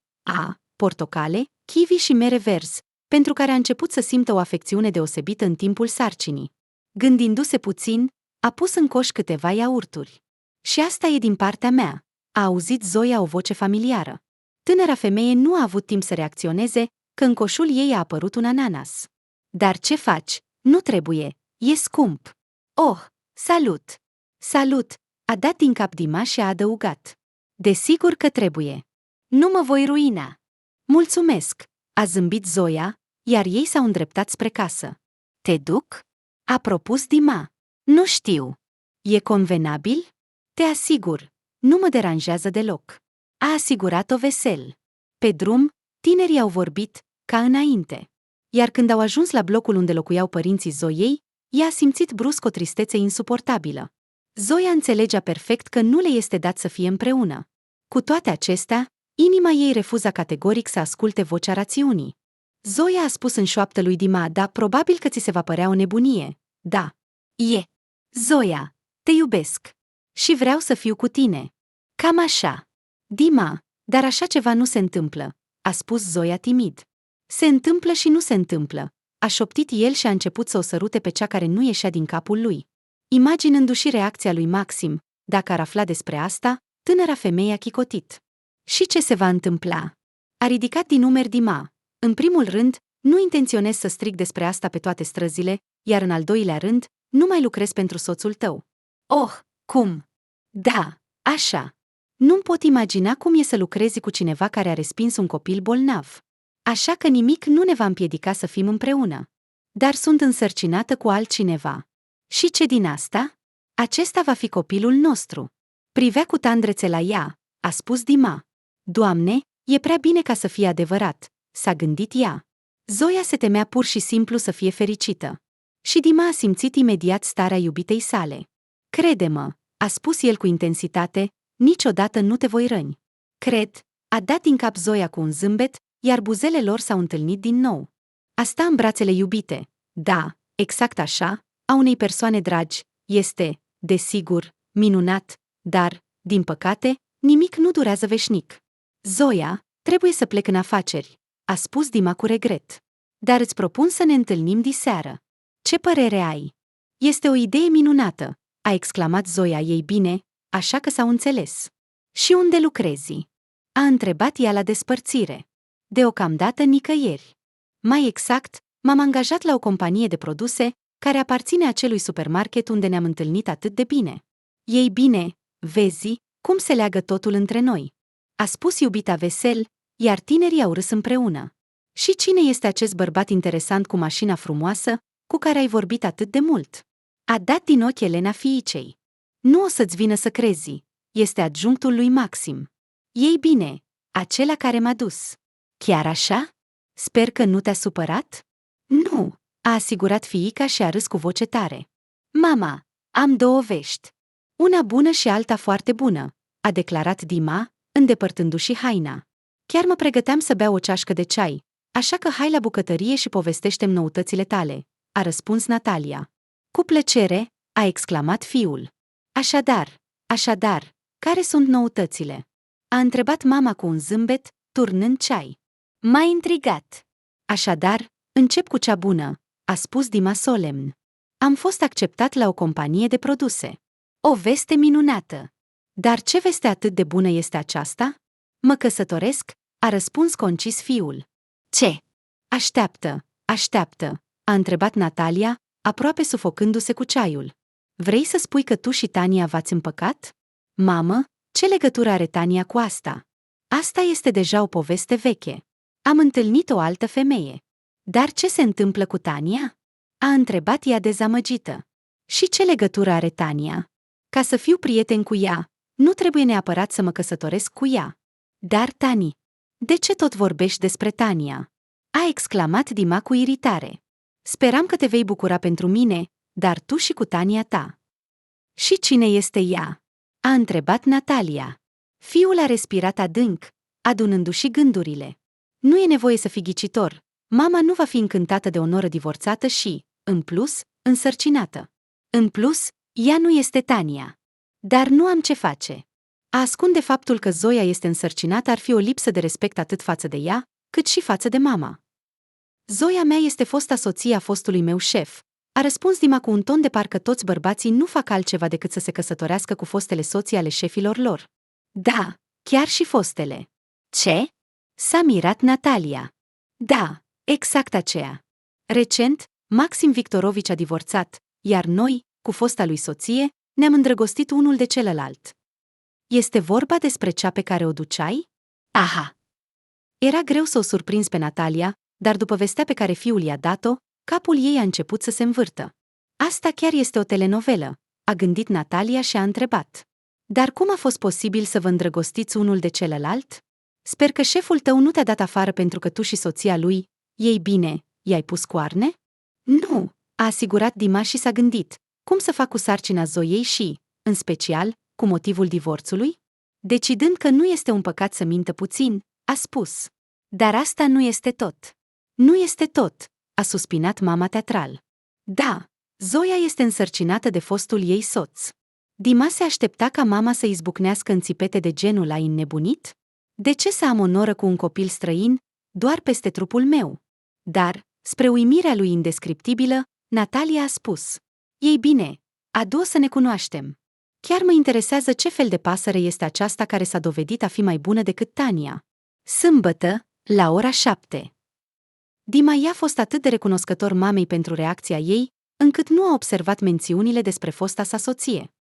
portocale, kiwi și mere verzi, pentru care a început să simtă o afecțiune deosebită în timpul sarcinii. Gândindu-se puțin, a pus în coș câteva iaurturi. Și asta e din partea mea, a auzit Zoia o voce familiară. Tânăra femeie nu a avut timp să reacționeze, că în coșul ei a apărut un ananas. Dar ce faci? Nu trebuie, e scump. Oh, salut! Salut! A dat din cap Dima și a adăugat. Desigur că trebuie. Nu mă voi ruina. Mulțumesc, a zâmbit Zoia, iar ei s-au îndreptat spre casă. Te duc? A propus Dima. Nu știu. E convenabil? Te asigur, nu mă deranjează deloc. A asigurat-o vesel. Pe drum, tinerii au vorbit, ca înainte. Iar când au ajuns la blocul unde locuiau părinții Zoiei, ea a simțit brusc o tristețe insuportabilă. Zoia înțelegea perfect că nu le este dat să fie împreună. Cu toate acestea, inima ei refuza categoric să asculte vocea rațiunii. Zoia a spus în șoaptă lui Dima, da, probabil că ți se va părea o nebunie. Da. E. Zoia, Te iubesc. Și vreau să fiu cu tine. Cam așa. Dima, dar așa ceva nu se întâmplă, a spus Zoia timid. Se întâmplă și nu se întâmplă, a șoptit el și a început să o sărute pe cea care nu ieșea din capul lui. Imaginându-și reacția lui Maxim, dacă ar afla despre asta, tânăra femeie a chicotit. Și ce se va întâmpla? A ridicat din umeri Dima. În primul rând, nu intenționez să strig despre asta pe toate străzile, iar în al doilea rând, nu mai lucrez pentru soțul tău. Oh, cum? Da, așa. Nu-mi pot imagina cum e să lucrezi cu cineva care a respins un copil bolnav. Așa că nimic nu ne va împiedica să fim împreună. Dar sunt însărcinată cu altcineva. Și ce din asta? Acesta va fi copilul nostru. Privea cu tandrețe la ea, a spus Dima. Doamne, e prea bine ca să fie adevărat, s-a gândit ea. Zoia se temea pur și simplu să fie fericită. Și Dima a simțit imediat starea iubitei sale. Crede-mă, a spus el cu intensitate, niciodată nu te voi răni. Cred, a dat din cap Zoia cu un zâmbet, iar buzele lor s-au întâlnit din nou. A sta în brațele iubite, da, exact așa, a unei persoane dragi, este, desigur, minunat, dar, din păcate, nimic nu durează veșnic. Zoia, trebuie să plec în afaceri, a spus Dima cu regret. Dar îți propun să ne întâlnim diseară. Ce părere ai? Este o idee minunată, a exclamat Zoia. Ei bine, așa că s-au înțeles. Și unde lucrezi? A întrebat ea la despărțire. Deocamdată nicăieri. Mai exact, m-am angajat la o companie de produse care aparține acelui supermarket unde ne-am întâlnit atât de bine. Ei bine, vezi, cum se leagă totul între noi. A spus iubita vesel, iar tinerii au râs împreună. Și cine este acest bărbat interesant cu mașina frumoasă, cu care ai vorbit atât de mult? A dat din ochi Elena fiicei. Nu o să-ți vină să crezi, este adjunctul lui Maxim. Ei bine, acela care m-a dus. Chiar așa? Sper că nu te-a supărat? Nu, a asigurat fiica și a râs cu voce tare. Mama, am două vești. Una bună și alta foarte bună, a declarat Dima, îndepărtându-și haina. Chiar mă pregăteam să beau o ceașcă de ceai, așa că hai la bucătărie și povestește-mi noutățile tale, a răspuns Natalia. Cu plăcere, a exclamat fiul. Așadar, care sunt noutățile? A întrebat mama cu un zâmbet, turnând ceai. M-a intrigat. Așadar, încep cu cea bună, a spus Dima solemn. Am fost acceptat la o companie de produse. O veste minunată. Dar ce veste atât de bună este aceasta? Mă căsătoresc, a răspuns concis fiul. Ce? Așteaptă, a întrebat Natalia, aproape sufocându-se cu ceaiul. Vrei să spui că tu și Tania v-ați împăcat? Mamă, ce legătură are Tania cu asta? Asta este deja o poveste veche. Am întâlnit o altă femeie. Dar ce se întâmplă cu Tania? A întrebat ea dezamăgită. Și ce legătură are Tania? Ca să fiu prieten cu ea, nu trebuie neapărat să mă căsătoresc cu ea. Dar Tani, de ce tot vorbești despre Tania? A exclamat Dima cu iritare. Speram că te vei bucura pentru mine, dar tu și cu Tania ta. Și cine este ea? A întrebat Natalia. Fiul a respirat adânc, adunându-și gândurile. Nu e nevoie să fii ghicitor, mama nu va fi încântată de o noră divorțată și, în plus, însărcinată. În plus, ea nu este Tania. Dar nu am ce face. A ascunde faptul că Zoia este însărcinată ar fi o lipsă de respect atât față de ea, cât și față de mama. Zoia mea este fosta soție a fostului meu șef, a răspuns Dima cu un ton de parcă toți bărbații nu fac altceva decât să se căsătorească cu fostele soții ale șefilor lor. Da, chiar și fostele. Ce? S-a mirat Natalia. Da, exact aceea. Recent, Maxim Victorovici a divorțat, iar noi, cu fosta lui soție, ne-am îndrăgostit unul de celălalt. Este vorba despre cea pe care o duceai? Aha! Era greu să o surprinzi pe Natalia, dar după vestea pe care fiul i-a dat-o, capul ei a început să se învârtă. Asta chiar este o telenovelă, a gândit Natalia și a întrebat. Dar cum a fost posibil să vă îndrăgostiți unul de celălalt? Sper că șeful tău nu te-a dat afară pentru că tu și soția lui, ei bine, i-ai pus coarne? Nu, a asigurat Dima și s-a gândit, cum să fac cu sarcina Zoiei și, în special, cu motivul divorțului? Decidând că nu este un păcat să mintă puțin, a spus. Dar asta nu este tot. Nu este tot, a suspinat mama teatral. Da, Zoia este însărcinată de fostul ei soț. Dima se aștepta ca mama să izbucnească în țipete de genul ai înnebunit? De ce să am onoră cu un copil străin, doar peste trupul meu? Dar, spre uimirea lui indescriptibilă, Natalia a spus: Ei bine, adu-o să ne cunoaștem. Chiar mă interesează ce fel de pasăre este aceasta care s-a dovedit a fi mai bună decât Tania. Sâmbătă, la ora 7. Dima i-a fost atât de recunoscător mamei pentru reacția ei, încât nu a observat mențiunile despre fosta sa soție.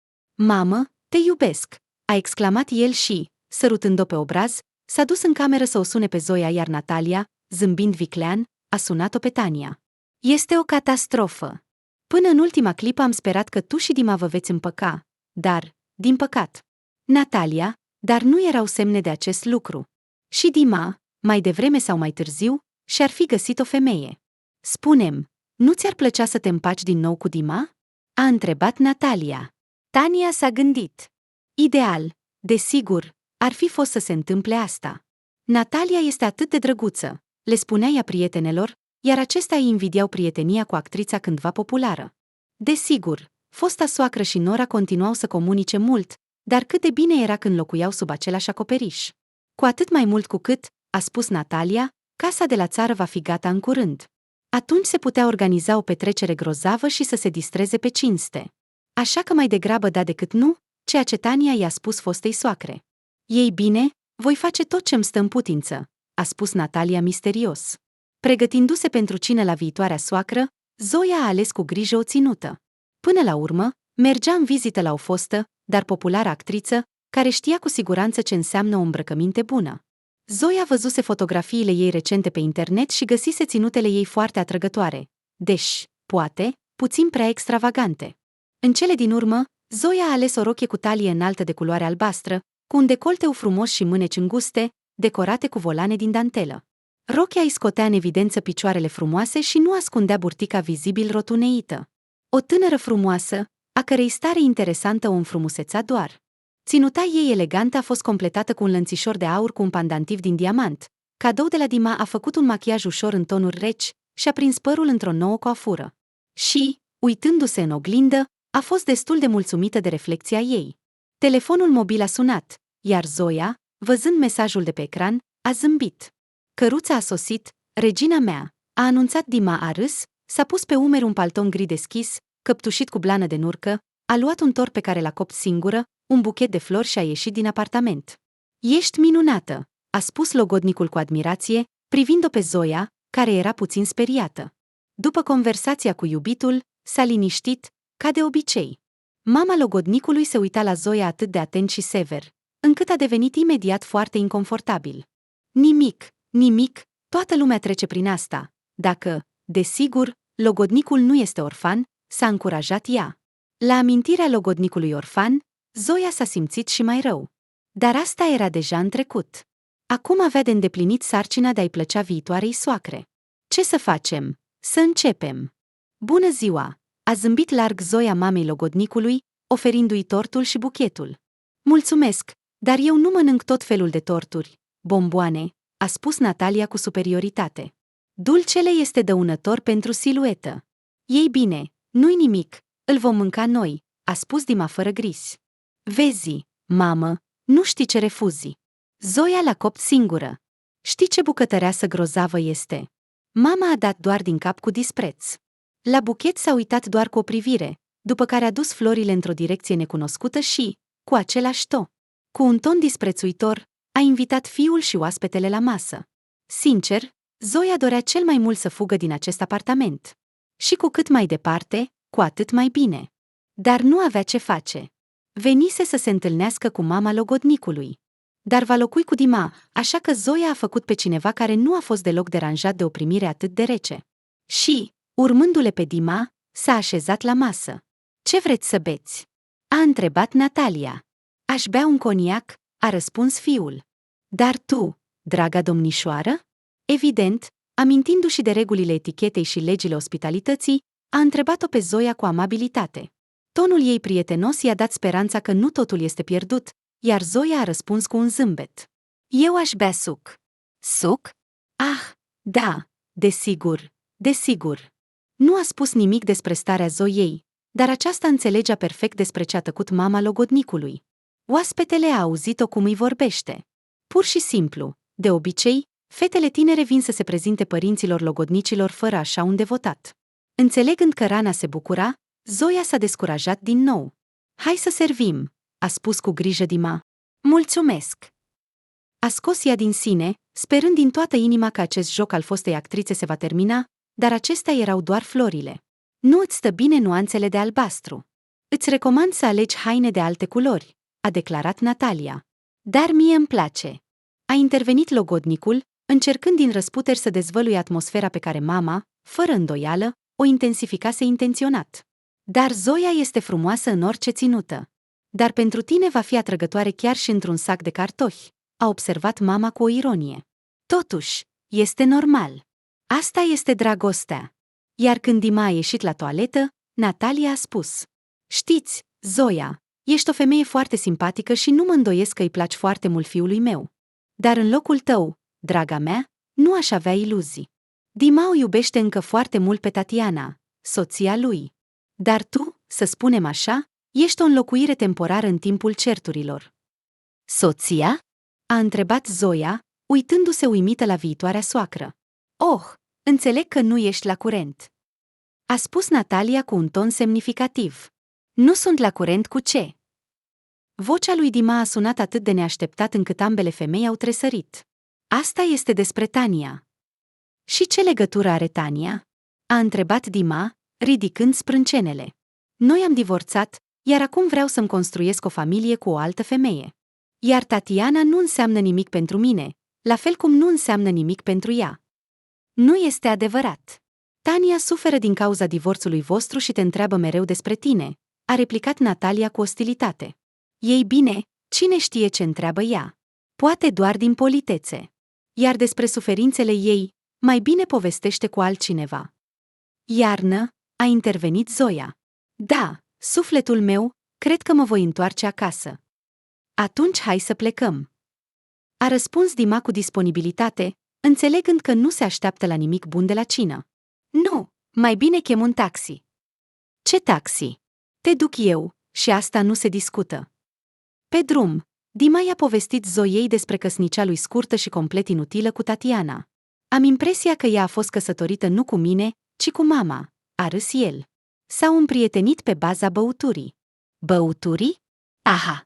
Mamă, te iubesc, a exclamat el și, sărutând-o pe obraz, s-a dus în cameră să o sune pe Zoia, iar Natalia, zâmbind viclean, a sunat-o pe Tania. Este o catastrofă. Până în ultima clipă am sperat că tu și Dima vă veți împăca, dar, din păcat. Natalia, dar nu erau semne de acest lucru. Și Dima, mai devreme sau mai târziu, și-ar fi găsit o femeie. Spune-mi, nu ți-ar plăcea să te împaci din nou cu Dima? A întrebat Natalia. Tania s-a gândit. Ideal, desigur, ar fi fost să se întâmple asta. Natalia este atât de drăguță, le spunea ea prietenelor, iar acestea îi invidiau prietenia cu actrița cândva populară. Desigur, fosta soacră și nora continuau să comunice mult, dar cât de bine era când locuiau sub același acoperiș. Cu atât mai mult cu cât, a spus Natalia, casa de la țară va fi gata în curând. Atunci se putea organiza o petrecere grozavă și să se distreze pe cinste. Așa că mai degrabă da decât nu, ceea ce Tania i-a spus fostei soacre. Ei bine, voi face tot ce-mi stă în putință, a spus Natalia misterios. Pregătindu-se pentru cină la viitoarea soacră, Zoia a ales cu grijă o ținută. Până la urmă, mergea în vizită la o fostă, dar populară actriță, care știa cu siguranță ce înseamnă o îmbrăcăminte bună. Zoia văzuse fotografiile ei recente pe internet și găsise ținutele ei foarte atrăgătoare, deși, poate, puțin prea extravagante. În cele din urmă, Zoia a ales o rochie cu talie înaltă de culoare albastră, cu un decolteu frumos și mâneci înguste, decorate cu volane din dantelă. Rochia îi scotea în evidență picioarele frumoase și nu ascundea burtica vizibil rotuneită. O tânără frumoasă, a cărei stare interesantă o înfrumuseța doar. Ținuta ei elegantă a fost completată cu un lănțișor de aur cu un pandantiv din diamant. Cadou de la Dima a făcut un machiaj ușor în tonuri reci și a prins părul într-o nouă coafură. Și, uitându-se în oglindă, a fost destul de mulțumită de reflecția ei. Telefonul mobil a sunat, iar Zoia, văzând mesajul de pe ecran, a zâmbit. Căruța a sosit, regina mea, a anunțat Dima. A râs, s-a pus pe umeri un palton gri deschis, căptușit cu blană de nurcă, a luat un tort pe care l-a copt singură, un buchet de flori și a ieșit din apartament. Ești minunată, a spus logodnicul cu admirație, privind-o pe Zoia, care era puțin speriată. După conversația cu iubitul, s-a liniștit, ca de obicei. Mama logodnicului se uita la Zoia atât de atent și sever, încât a devenit imediat foarte inconfortabil. Nimic, toată lumea trece prin asta. Dacă, desigur, logodnicul nu este orfan, s-a încurajat ea. La amintirea logodnicului orfan, Zoia s-a simțit și mai rău. Dar asta era deja în trecut. Acum avea de îndeplinit sarcina de a-i plăcea viitoarei soacre. Ce să facem? Să începem. Bună ziua! A zâmbit larg Zoia mamei logodnicului, oferindu-i tortul și buchetul. Mulțumesc, dar eu nu mănânc tot felul de torturi, bomboane, a spus Natalia cu superioritate. Dulcele este dăunător pentru siluetă. Ei bine, nu-i nimic, îl vom mânca noi, a spus Dima fără gris. Vezi, mamă, nu știi ce refuzi. Zoia l-a copt singură. Știi ce bucătăreasă grozavă este? Mama a dat doar din cap cu dispreț. La buchet s-a uitat doar cu o privire, după care a dus florile într-o direcție necunoscută și, cu același cu un ton disprețuitor, a invitat fiul și oaspetele la masă. Sincer, Zoia dorea cel mai mult să fugă din acest apartament. Și cu cât mai departe, cu atât mai bine. Dar nu avea ce face. Venise să se întâlnească cu mama logodnicului. Dar va locui cu Dima, așa că Zoia a făcut pe cineva care nu a fost deloc deranjat de o primire atât de rece. Și, urmându-le pe Dima, s-a așezat la masă. Ce vreți să beți? A întrebat Natalia. Aș bea un coniac, a răspuns fiul. Dar tu, draga domnișoară? Evident, amintindu-și de regulile etichetei și legile ospitalității, a întrebat-o pe Zoia cu amabilitate. Tonul ei prietenos i-a dat speranța că nu totul este pierdut, iar Zoia a răspuns cu un zâmbet. Eu aș bea suc. Suc? Ah, da, desigur. Nu a spus nimic despre starea Zoiei, dar aceasta înțelegea perfect despre ce a tăcut mama logodnicului. Oaspetele a auzit-o cum îi vorbește. Pur și simplu, de obicei, fetele tinere vin să se prezinte părinților logodnicilor fără așa un devotat. Înțelegând că Rana se bucura, Zoia s-a descurajat din nou. Hai să servim, a spus cu grijă Dima. Mulțumesc! A scos ea din sine, sperând din toată inima că acest joc al fostei actrițe se va termina, dar acestea erau doar florile. Nu îți stă bine nuanțele de albastru. Îți recomand să alegi haine de alte culori, a declarat Natalia. Dar mie îmi place. A intervenit logodnicul, încercând din răsputeri să dezvăluie atmosfera pe care mama, fără îndoială, o intensificase intenționat. Dar Zoia este frumoasă în orice ținută. Dar pentru tine va fi atrăgătoare chiar și într-un sac de cartofi, a observat mama cu o ironie. Totuși, este normal. Asta este dragostea. Iar când Dima a ieșit la toaletă, Natalia a spus: Știți, Zoia, ești o femeie foarte simpatică și nu mă îndoiesc că îi placi foarte mult fiului meu. Dar în locul tău, draga mea, nu aș avea iluzii. Dima o iubește încă foarte mult pe Tatiana, soția lui. Dar tu, să spunem așa, ești o înlocuire temporară în timpul certurilor. Soția? A întrebat Zoia, uitându-se uimită la viitoarea soacră. Oh, înțeleg că nu ești la curent. A spus Natalia cu un ton semnificativ. Nu sunt la curent cu ce? Vocea lui Dima a sunat atât de neașteptat încât ambele femei au tresărit. Asta este despre Tania. Și ce legătură are Tania? A întrebat Dima, ridicând sprâncenele. Noi am divorțat, iar acum vreau să-mi construiesc o familie cu o altă femeie. Iar Tatiana nu înseamnă nimic pentru mine, la fel cum nu înseamnă nimic pentru ea. Nu este adevărat. Tania suferă din cauza divorțului vostru și te întreabă mereu despre tine, a replicat Natalia cu ostilitate. Ei bine, cine știe ce întreabă ea? Poate doar din politețe. Iar despre suferințele ei, mai bine povestește cu altcineva. Iarnă, a intervenit Zoia. Da, sufletul meu, cred că mă voi întoarce acasă. Atunci hai să plecăm. A răspuns Dima cu disponibilitate, înțelegând că nu se așteaptă la nimic bun de la cină. Nu, mai bine chem un taxi. Ce taxi? Te duc eu, și asta nu se discută. Pe drum, Dima i-a povestit Zoiei despre căsnicia lui scurtă și complet inutilă cu Tatiana. Am impresia că ea a fost căsătorită nu cu mine, ci cu mama, a râs el. S-au împrietenit pe baza băuturii. Băuturii? Aha!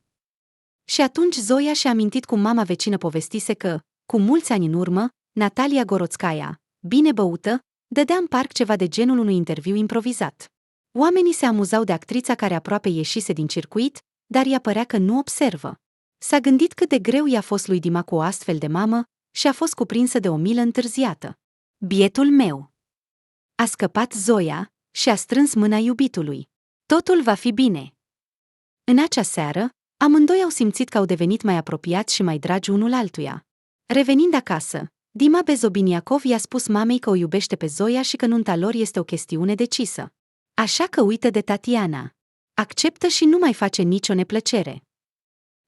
Și atunci Zoia și-a amintit cum mama vecină povestise că, cu mulți ani în urmă, Natalia Goroțcaia, bine băută, dădea în parc ceva de genul unui interviu improvizat. Oamenii se amuzau de actrița care aproape ieșise din circuit, dar i-a părea că nu observă. S-a gândit cât de greu i-a fost lui Dima cu o astfel de mamă și a fost cuprinsă de o milă întârziată. Bietul meu! A scăpat Zoia și a strâns mâna iubitului. Totul va fi bine. În acea seară, amândoi au simțit că au devenit mai apropiați și mai dragi unul altuia. Revenind acasă, Dima Bezobiniacov i-a spus mamei că o iubește pe Zoia și că nunta lor este o chestiune decisă. Așa că uită de Tatiana. Acceptă și nu mai face nicio neplăcere.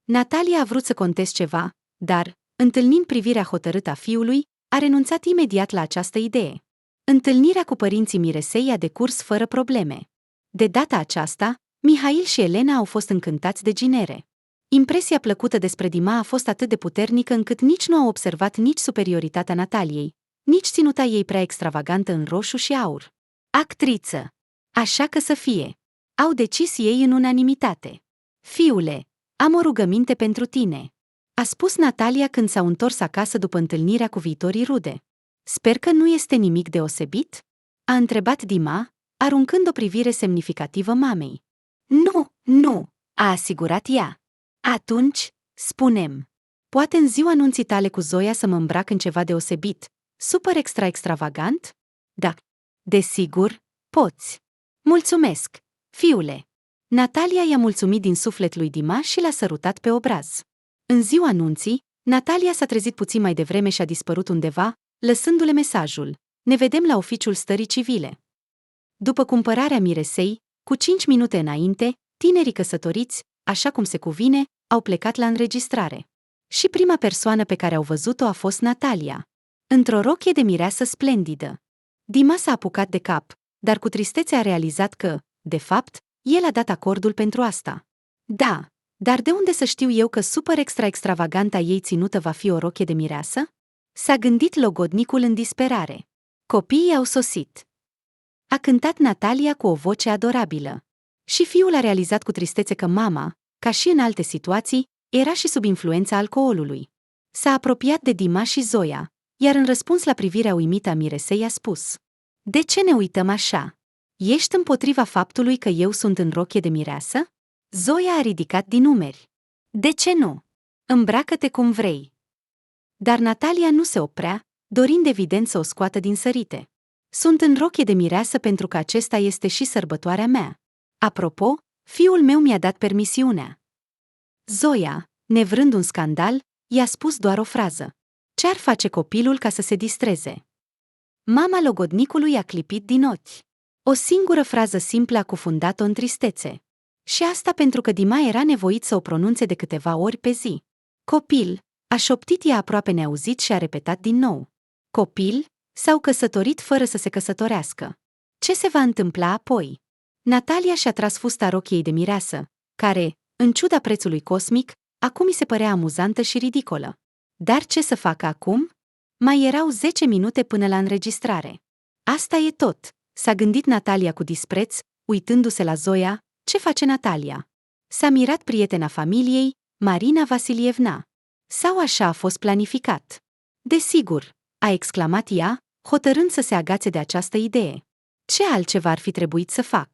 Natalia a vrut să conteste ceva, dar, întâlnind privirea hotărâtă a fiului, a renunțat imediat la această idee. Întâlnirea cu părinții Miresei a decurs fără probleme. De data aceasta, Mihail și Elena au fost încântați de ginere. Impresia plăcută despre Dima a fost atât de puternică încât nici nu au observat nici superioritatea Nataliei, nici ținuta ei prea extravagantă în roșu și aur. Actriță! Așa că să fie! Au decis ei în unanimitate. Fiule, am o rugăminte pentru tine, a spus Natalia când s-au întors acasă după întâlnirea cu viitorii rude. Sper că nu este nimic deosebit? A întrebat Dima, aruncând o privire semnificativă mamei. Nu, a asigurat ea. Atunci, spune-mi, poate în ziua nunții tale cu Zoia să mă îmbrac în ceva deosebit, super extravagant? Da, desigur, poți. Mulțumesc, fiule. Natalia i-a mulțumit din suflet lui Dima și l-a sărutat pe obraz. În ziua nunții, Natalia s-a trezit puțin mai devreme și a dispărut undeva, lăsându-le mesajul: ne vedem la oficiul stării civile. După cumpărarea miresei, cu 5 minute înainte, tinerii căsătoriți, așa cum se cuvine, au plecat la înregistrare. Și prima persoană pe care au văzut-o a fost Natalia, într-o rochie de mireasă splendidă. Dima s-a apucat de cap, dar cu tristețe a realizat că, de fapt, El a dat acordul pentru asta. Da, dar de unde să știu eu că super extravaganta ei ținută va fi o rochie de mireasă? S-a gândit logodnicul în disperare. Copiii au sosit. A cântat Natalia cu o voce adorabilă. Și fiul a realizat cu tristețe că mama, ca și în alte situații, era și sub influența alcoolului. S-a apropiat de Dima și Zoia, iar în răspuns la privirea uimită a miresei a spus: „De ce ne uităm așa? Ești împotriva faptului că eu sunt în rochie de mireasă?” Zoia a ridicat din umeri. „De ce nu? Îmbracă-te cum vrei.” Dar Natalia nu se oprea, dorind evident să o scoată din sărite. „Sunt în rochie de mireasă pentru că acesta este și sărbătoarea mea. Apropo, fiul meu mi-a dat permisiunea.” Zoia, nevrând un scandal, i-a spus doar o frază. Ce ar face copilul ca să se distreze? Mama logodnicului a clipit din ochi. O singură frază simplă a cufundat-o în tristețe. Și asta pentru că Dima era nevoit să o pronunțe de câteva ori pe zi. „Copil”, a șoptit ea aproape neauzit și a repetat din nou. „Copil? S-au căsătorit fără să se căsătorească. Ce se va întâmpla apoi?” Natalia și-a tras fusta rochiei de mireasă, care, în ciuda prețului cosmic, acum îi se părea amuzantă și ridicolă. Dar ce să facă acum? Mai erau 10 minute până la înregistrare. Asta e tot, s-a gândit Natalia cu dispreț, uitându-se la Zoia. Ce face Natalia? S-a mirat prietena familiei, Marina Vasilievna. Sau așa a fost planificat? „Desigur”, a exclamat ea, hotărând să se agațe de această idee. „Ce altceva ar fi trebuit să fac?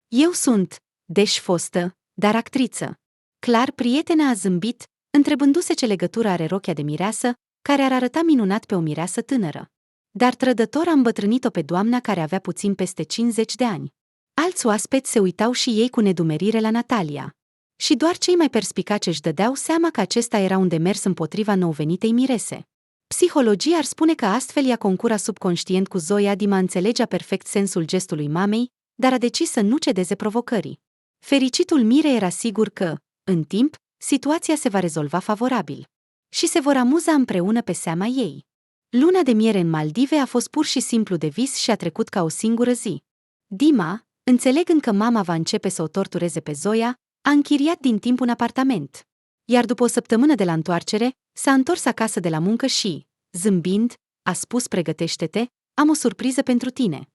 Eu sunt, deși fostă, dar actriță.” Clar, prietena a zâmbit, întrebându-se ce legătură are rochia de mireasă, care ar arăta minunat pe o mireasă tânără. Dar trădător a îmbătrânit-o pe doamna care avea puțin peste 50 de ani. Alți oaspeți se uitau și ei cu nedumerire la Natalia. Și doar cei mai perspicaci își dădeau seama că acesta era un demers împotriva nou-venitei mirese. Psihologia ar spune că astfel ea concura subconștient cu Zoia. Dima înțelegea perfect sensul gestului mamei, dar a decis să nu cedeze provocării. Fericitul mire era sigur că, în timp, situația se va rezolva favorabil. Și se vor amuza împreună pe seama ei. Luna de miere în Maldive a fost pur și simplu de vis și a trecut ca o singură zi. Dima, înțelegând că mama va începe să o tortureze pe Zoia, a închiriat din timp un apartament. Iar după o săptămână de la întoarcere, s-a întors acasă de la muncă și, zâmbind, a spus: „Pregătește-te, am o surpriză pentru tine.”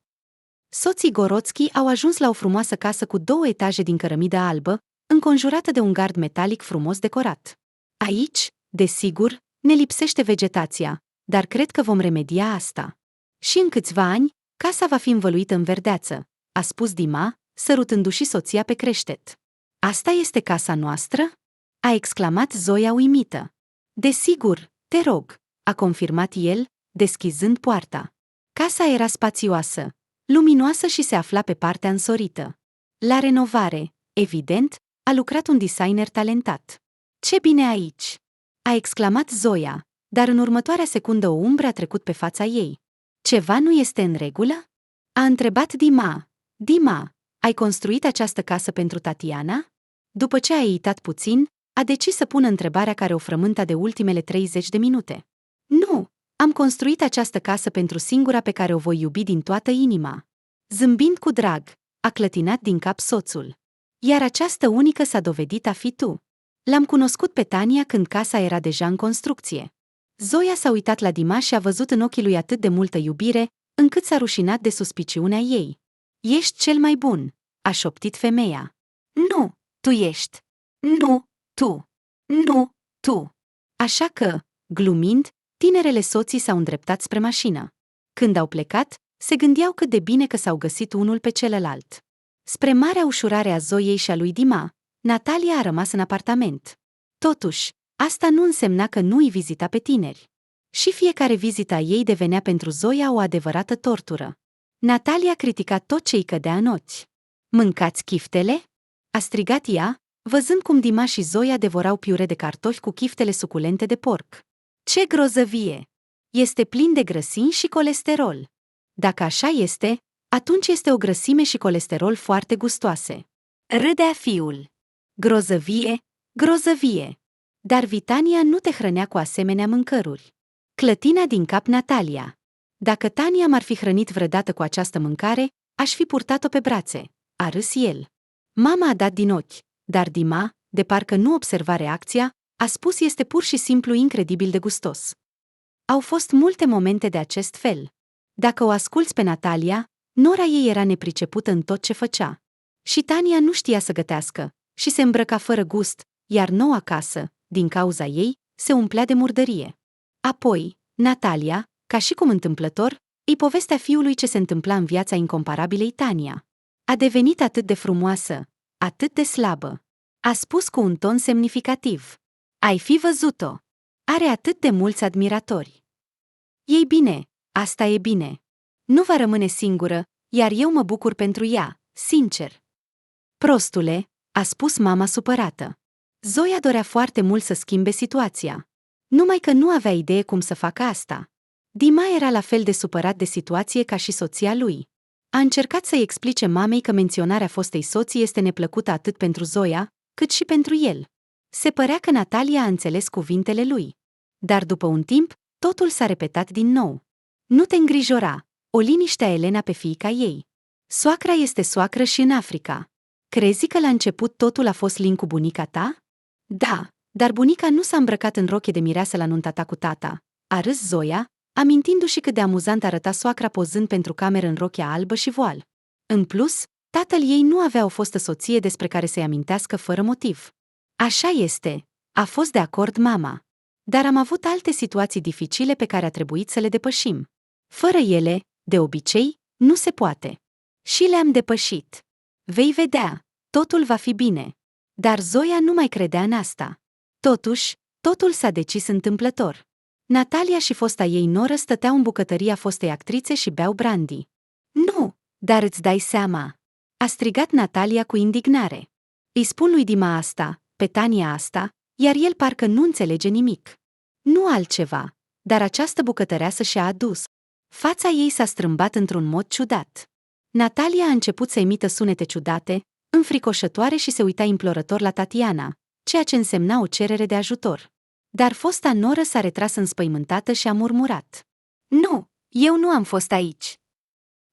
Soții Gorotski au ajuns la o frumoasă casă cu 2 etaje din cărămidă albă, înconjurată de un gard metalic frumos decorat. „Aici, desigur, ne lipsește vegetația, dar cred că vom remedia asta. Și în câțiva ani, casa va fi învăluită în verdeață”, a spus Dima, sărutându-și soția pe creștet. „Asta este casa noastră?” a exclamat Zoia uimită. „Desigur, te rog”, a confirmat el, deschizând poarta. Casa era spațioasă, luminoasă și se afla pe partea însorită. La renovare, evident, a lucrat un designer talentat. „Ce bine aici!” a exclamat Zoia, dar în următoarea secundă o umbră a trecut pe fața ei. „Ceva nu este în regulă?” a întrebat Dima. „Dima, ai construit această casă pentru Tatiana?” După ce a ezitat puțin, a decis să pună întrebarea care o frământa de ultimele 30 de minute. „Nu, am construit această casă pentru singura pe care o voi iubi din toată inima.” Zâmbind cu drag, a clătinat din cap soțul. „Iar această unică s-a dovedit a fi tu.” L-am cunoscut pe Tania când casa era deja în construcție. Zoia s-a uitat la Dima și a văzut în ochii lui atât de multă iubire, încât s-a rușinat de suspiciunea ei. „Ești cel mai bun”, a șoptit femeia. „Nu, tu ești.” „Nu, tu.” „Nu, tu.” Așa că, glumind, tinerele soții s-au îndreptat spre mașină. Când au plecat, se gândeau cât de bine că s-au găsit unul pe celălalt. Spre marea ușurare a Zoiei și a lui Dima, Natalia a rămas în apartament. Totuși, asta nu însemna că nu îi vizita pe tineri. Și fiecare vizită a ei devenea pentru Zoia o adevărată tortură. Natalia critica tot ce îi cădea în ochi. „Mâncați chiftele?” a strigat ea, văzând cum Dima și Zoia devorau piure de cartofi cu chiftele suculente de porc. „Ce grozăvie! Este plin de grăsimi și colesterol.” „Dacă așa este, atunci este o grăsime și colesterol foarte gustoase.” Râdea fiul. „Grozăvie, grozăvie!” Dar Vitania nu te hrănea cu asemenea mâncăruri. Clătina din cap Natalia. „Dacă Tania m-ar fi hrănit vreodată cu această mâncare, aș fi purtat-o pe brațe.” A râs el. Mama a dat din ochi, dar Dima, de parcă nu observa reacția, a spus este pur și simplu incredibil de gustos. Au fost multe momente de acest fel. Dacă o asculți pe Natalia, nora ei era nepricepută în tot ce făcea. Și Tania nu știa să gătească și se îmbrăca fără gust, iar noua casă, din cauza ei, se umplea de murdărie. Apoi, Natalia, ca și cum întâmplător, îi povestea fiului ce se întâmpla în viața incomparabilei Tania. A devenit atât de frumoasă, atât de slabă. A spus cu un ton semnificativ. Ai fi văzut-o. Are atât de mulți admiratori. Ei bine, asta e bine. Nu va rămâne singură, iar eu mă bucur pentru ea, sincer. Prostule, a spus mama supărată. Zoia dorea foarte mult să schimbe situația. Numai că nu avea idee cum să facă asta. Dima era la fel de supărat de situație ca și soția lui. A încercat să-i explice mamei că menționarea fostei soții este neplăcută atât pentru Zoia, cât și pentru el. Se părea că Natalia a înțeles cuvintele lui. Dar după un timp, totul s-a repetat din nou. Nu te îngrijora, o liniștea Elena pe fiica ei. Soacra este soacră și în Africa. Crezi că la început totul a fost lin cu bunica ta? Da, dar bunica nu s-a îmbrăcat în roche de mireasă la nunta ta cu tata. A râs Zoia, amintindu-și cât de amuzant arăta soacra pozând pentru cameră în rochea albă și voal. În plus, tatăl ei nu avea o fostă soție despre care să-i amintească fără motiv. Așa este, a fost de acord mama. Dar am avut alte situații dificile pe care a trebuit să le depășim. Fără ele, de obicei, nu se poate. Și le-am depășit. Vei vedea, totul va fi bine. Dar Zoia nu mai credea în asta. Totuși, totul s-a decis întâmplător. Natalia și fosta ei noră stăteau în bucătăria fostei actrițe și beau brandy. Nu, dar îți dai seama. A strigat Natalia cu indignare. Îi spun lui Dima asta, pe Tania asta, iar el parcă nu înțelege nimic. Nu altceva, dar această bucătăreasă și-a adus. Fața ei s-a strâmbat într-un mod ciudat. Natalia a început să emită sunete ciudate, înfricoșătoare și se uita implorător la Tatiana, ceea ce însemna o cerere de ajutor. Dar fosta noră s-a retras înspăimântată și a murmurat. Nu, eu nu am fost aici.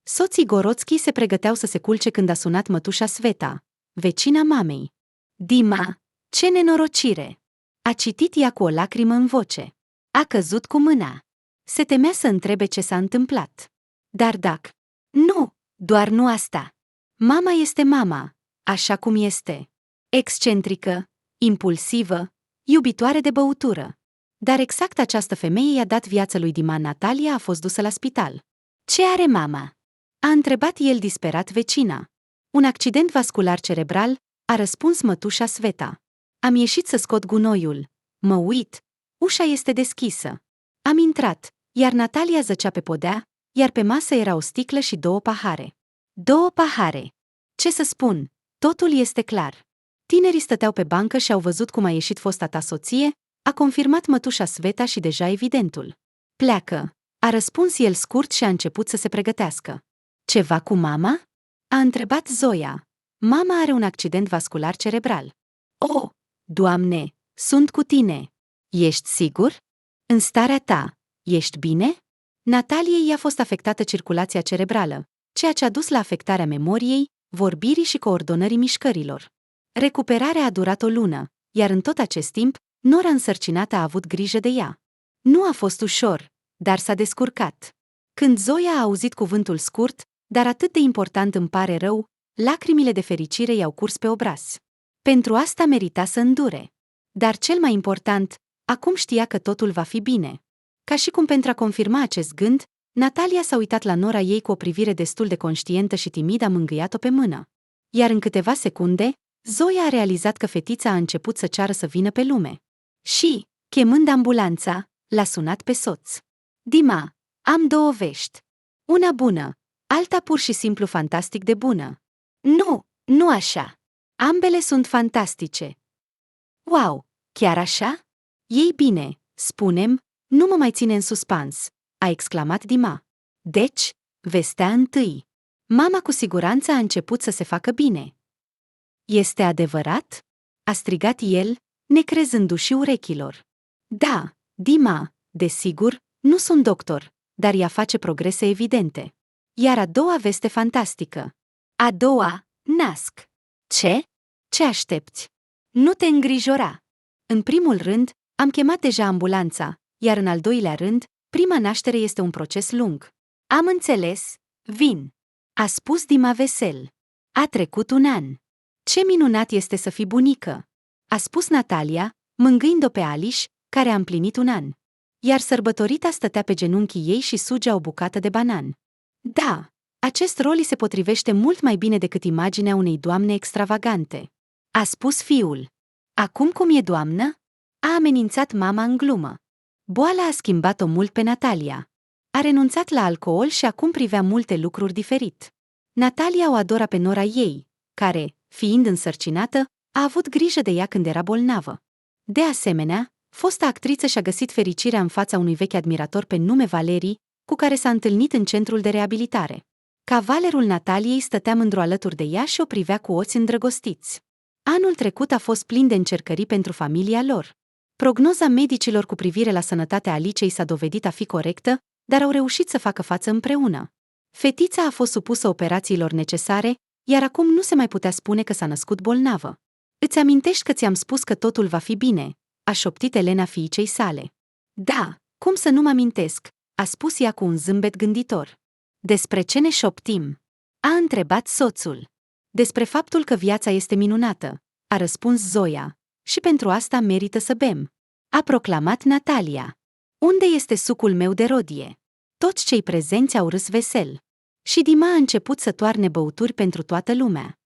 Soții Goroțchi se pregăteau să se culce când a sunat mătușa Sveta, vecina mamei. Dima, ce nenorocire! A citit ea cu o lacrimă în voce. A căzut cu mâna. Se temea să întrebe ce s-a întâmplat. Dar dacă... Nu, doar nu asta. Mama este mama, așa cum este. Excentrică, impulsivă, iubitoare de băutură. Dar exact această femeie i-a dat viața lui Dima. Natalia a fost dusă la spital. Ce are mama? A întrebat el disperat vecina. Un accident vascular cerebral, a răspuns mătușa Sveta. Am ieșit să scot gunoiul. Mă uit. Ușa este deschisă. Am intrat, iar Natalia zăcea pe podea, iar pe masă era o sticlă și 2 pahare. 2 pahare. Ce să spun? Totul este clar. Tinerii stăteau pe bancă și au văzut cum a ieșit fosta ta soție, a confirmat mătușa Sveta și deja evidentul. Pleacă, a răspuns el scurt și a început să se pregătească. Ceva cu mama? A întrebat Zoia. Mama are un accident vascular cerebral. Oh, Doamne, sunt cu tine. Ești sigur? În starea ta, ești bine? Nataliei i-a fost afectată circulația cerebrală, ceea ce a dus la afectarea memoriei, vorbirii și coordonării mișcărilor. Recuperarea a durat o lună, iar în tot acest timp, nora însărcinată a avut grijă de ea. Nu a fost ușor, dar s-a descurcat. Când Zoia a auzit cuvântul scurt, dar atât de important îmi pare rău, lacrimile de fericire i-au curs pe obraz. Pentru asta merita să îndure. Dar cel mai important, acum știa că totul va fi bine. Ca și cum pentru a confirma acest gând, Natalia s-a uitat la nora ei cu o privire destul de conștientă și timid, a mângâiat-o pe mână. Iar în câteva secunde, Zoia a realizat că fetița a început să ceară să vină pe lume. Și, chemând ambulanța, l-a sunat pe soț. Dima, am 2 vești. Una bună, alta pur și simplu fantastic de bună. Nu, nu așa. Ambele sunt fantastice. Wow, chiar așa? Ei bine, spune-mi, nu mă mai ține în suspans, a exclamat Dima. Deci, vestea întâi. Mama cu siguranță a început să se facă bine. Este adevărat? A strigat el, necrezându-și urechilor. Da, Dima, desigur, nu sunt doctor, dar ea face progrese evidente. Iar a doua veste fantastică. A doua, nasc. Ce? Ce aștepți? Nu te îngrijora! În primul rând, am chemat deja ambulanța, iar în al doilea rând, prima naștere este un proces lung. Am înțeles, vin, a spus Dima vesel. A trecut un an. Ce minunat este să fii bunică, a spus Natalia, mângâind-o pe Alice, care a împlinit un an. Iar sărbătorita stătea pe genunchii ei și sugea o bucată de banan. Da, acest rol îi se potrivește mult mai bine decât imaginea unei doamne extravagante, a spus fiul. Acum cum e, doamnă? A amenințat mama în glumă. Boala a schimbat-o mult pe Natalia. A renunțat la alcool și acum privea multe lucruri diferit. Natalia o adora pe nora ei, care, fiind însărcinată, a avut grijă de ea când era bolnavă. De asemenea, fosta actriță și-a găsit fericirea în fața unui vechi admirator pe nume Valerii, cu care s-a întâlnit în centrul de reabilitare. Cavalerul Nataliei stătea mândru alături de ea și o privea cu ochi îndrăgostiți. Anul trecut a fost plin de încercări pentru familia lor. Prognoza medicilor cu privire la sănătatea Alicei s-a dovedit a fi corectă, dar au reușit să facă față împreună. Fetița a fost supusă operațiilor necesare, iar acum nu se mai putea spune că s-a născut bolnavă. Îți amintești că ți-am spus că totul va fi bine, a șoptit Elena fiicei sale. Da, cum să nu mă amintesc, a spus ea cu un zâmbet gânditor. Despre ce ne șoptim? A întrebat soțul. Despre faptul că viața este minunată, a răspuns Zoia, și pentru asta merită să bem, a proclamat Natalia. Unde este sucul meu de rodie? Toți cei prezenți au râs vesel. Și Dima a început să toarne băuturi pentru toată lumea.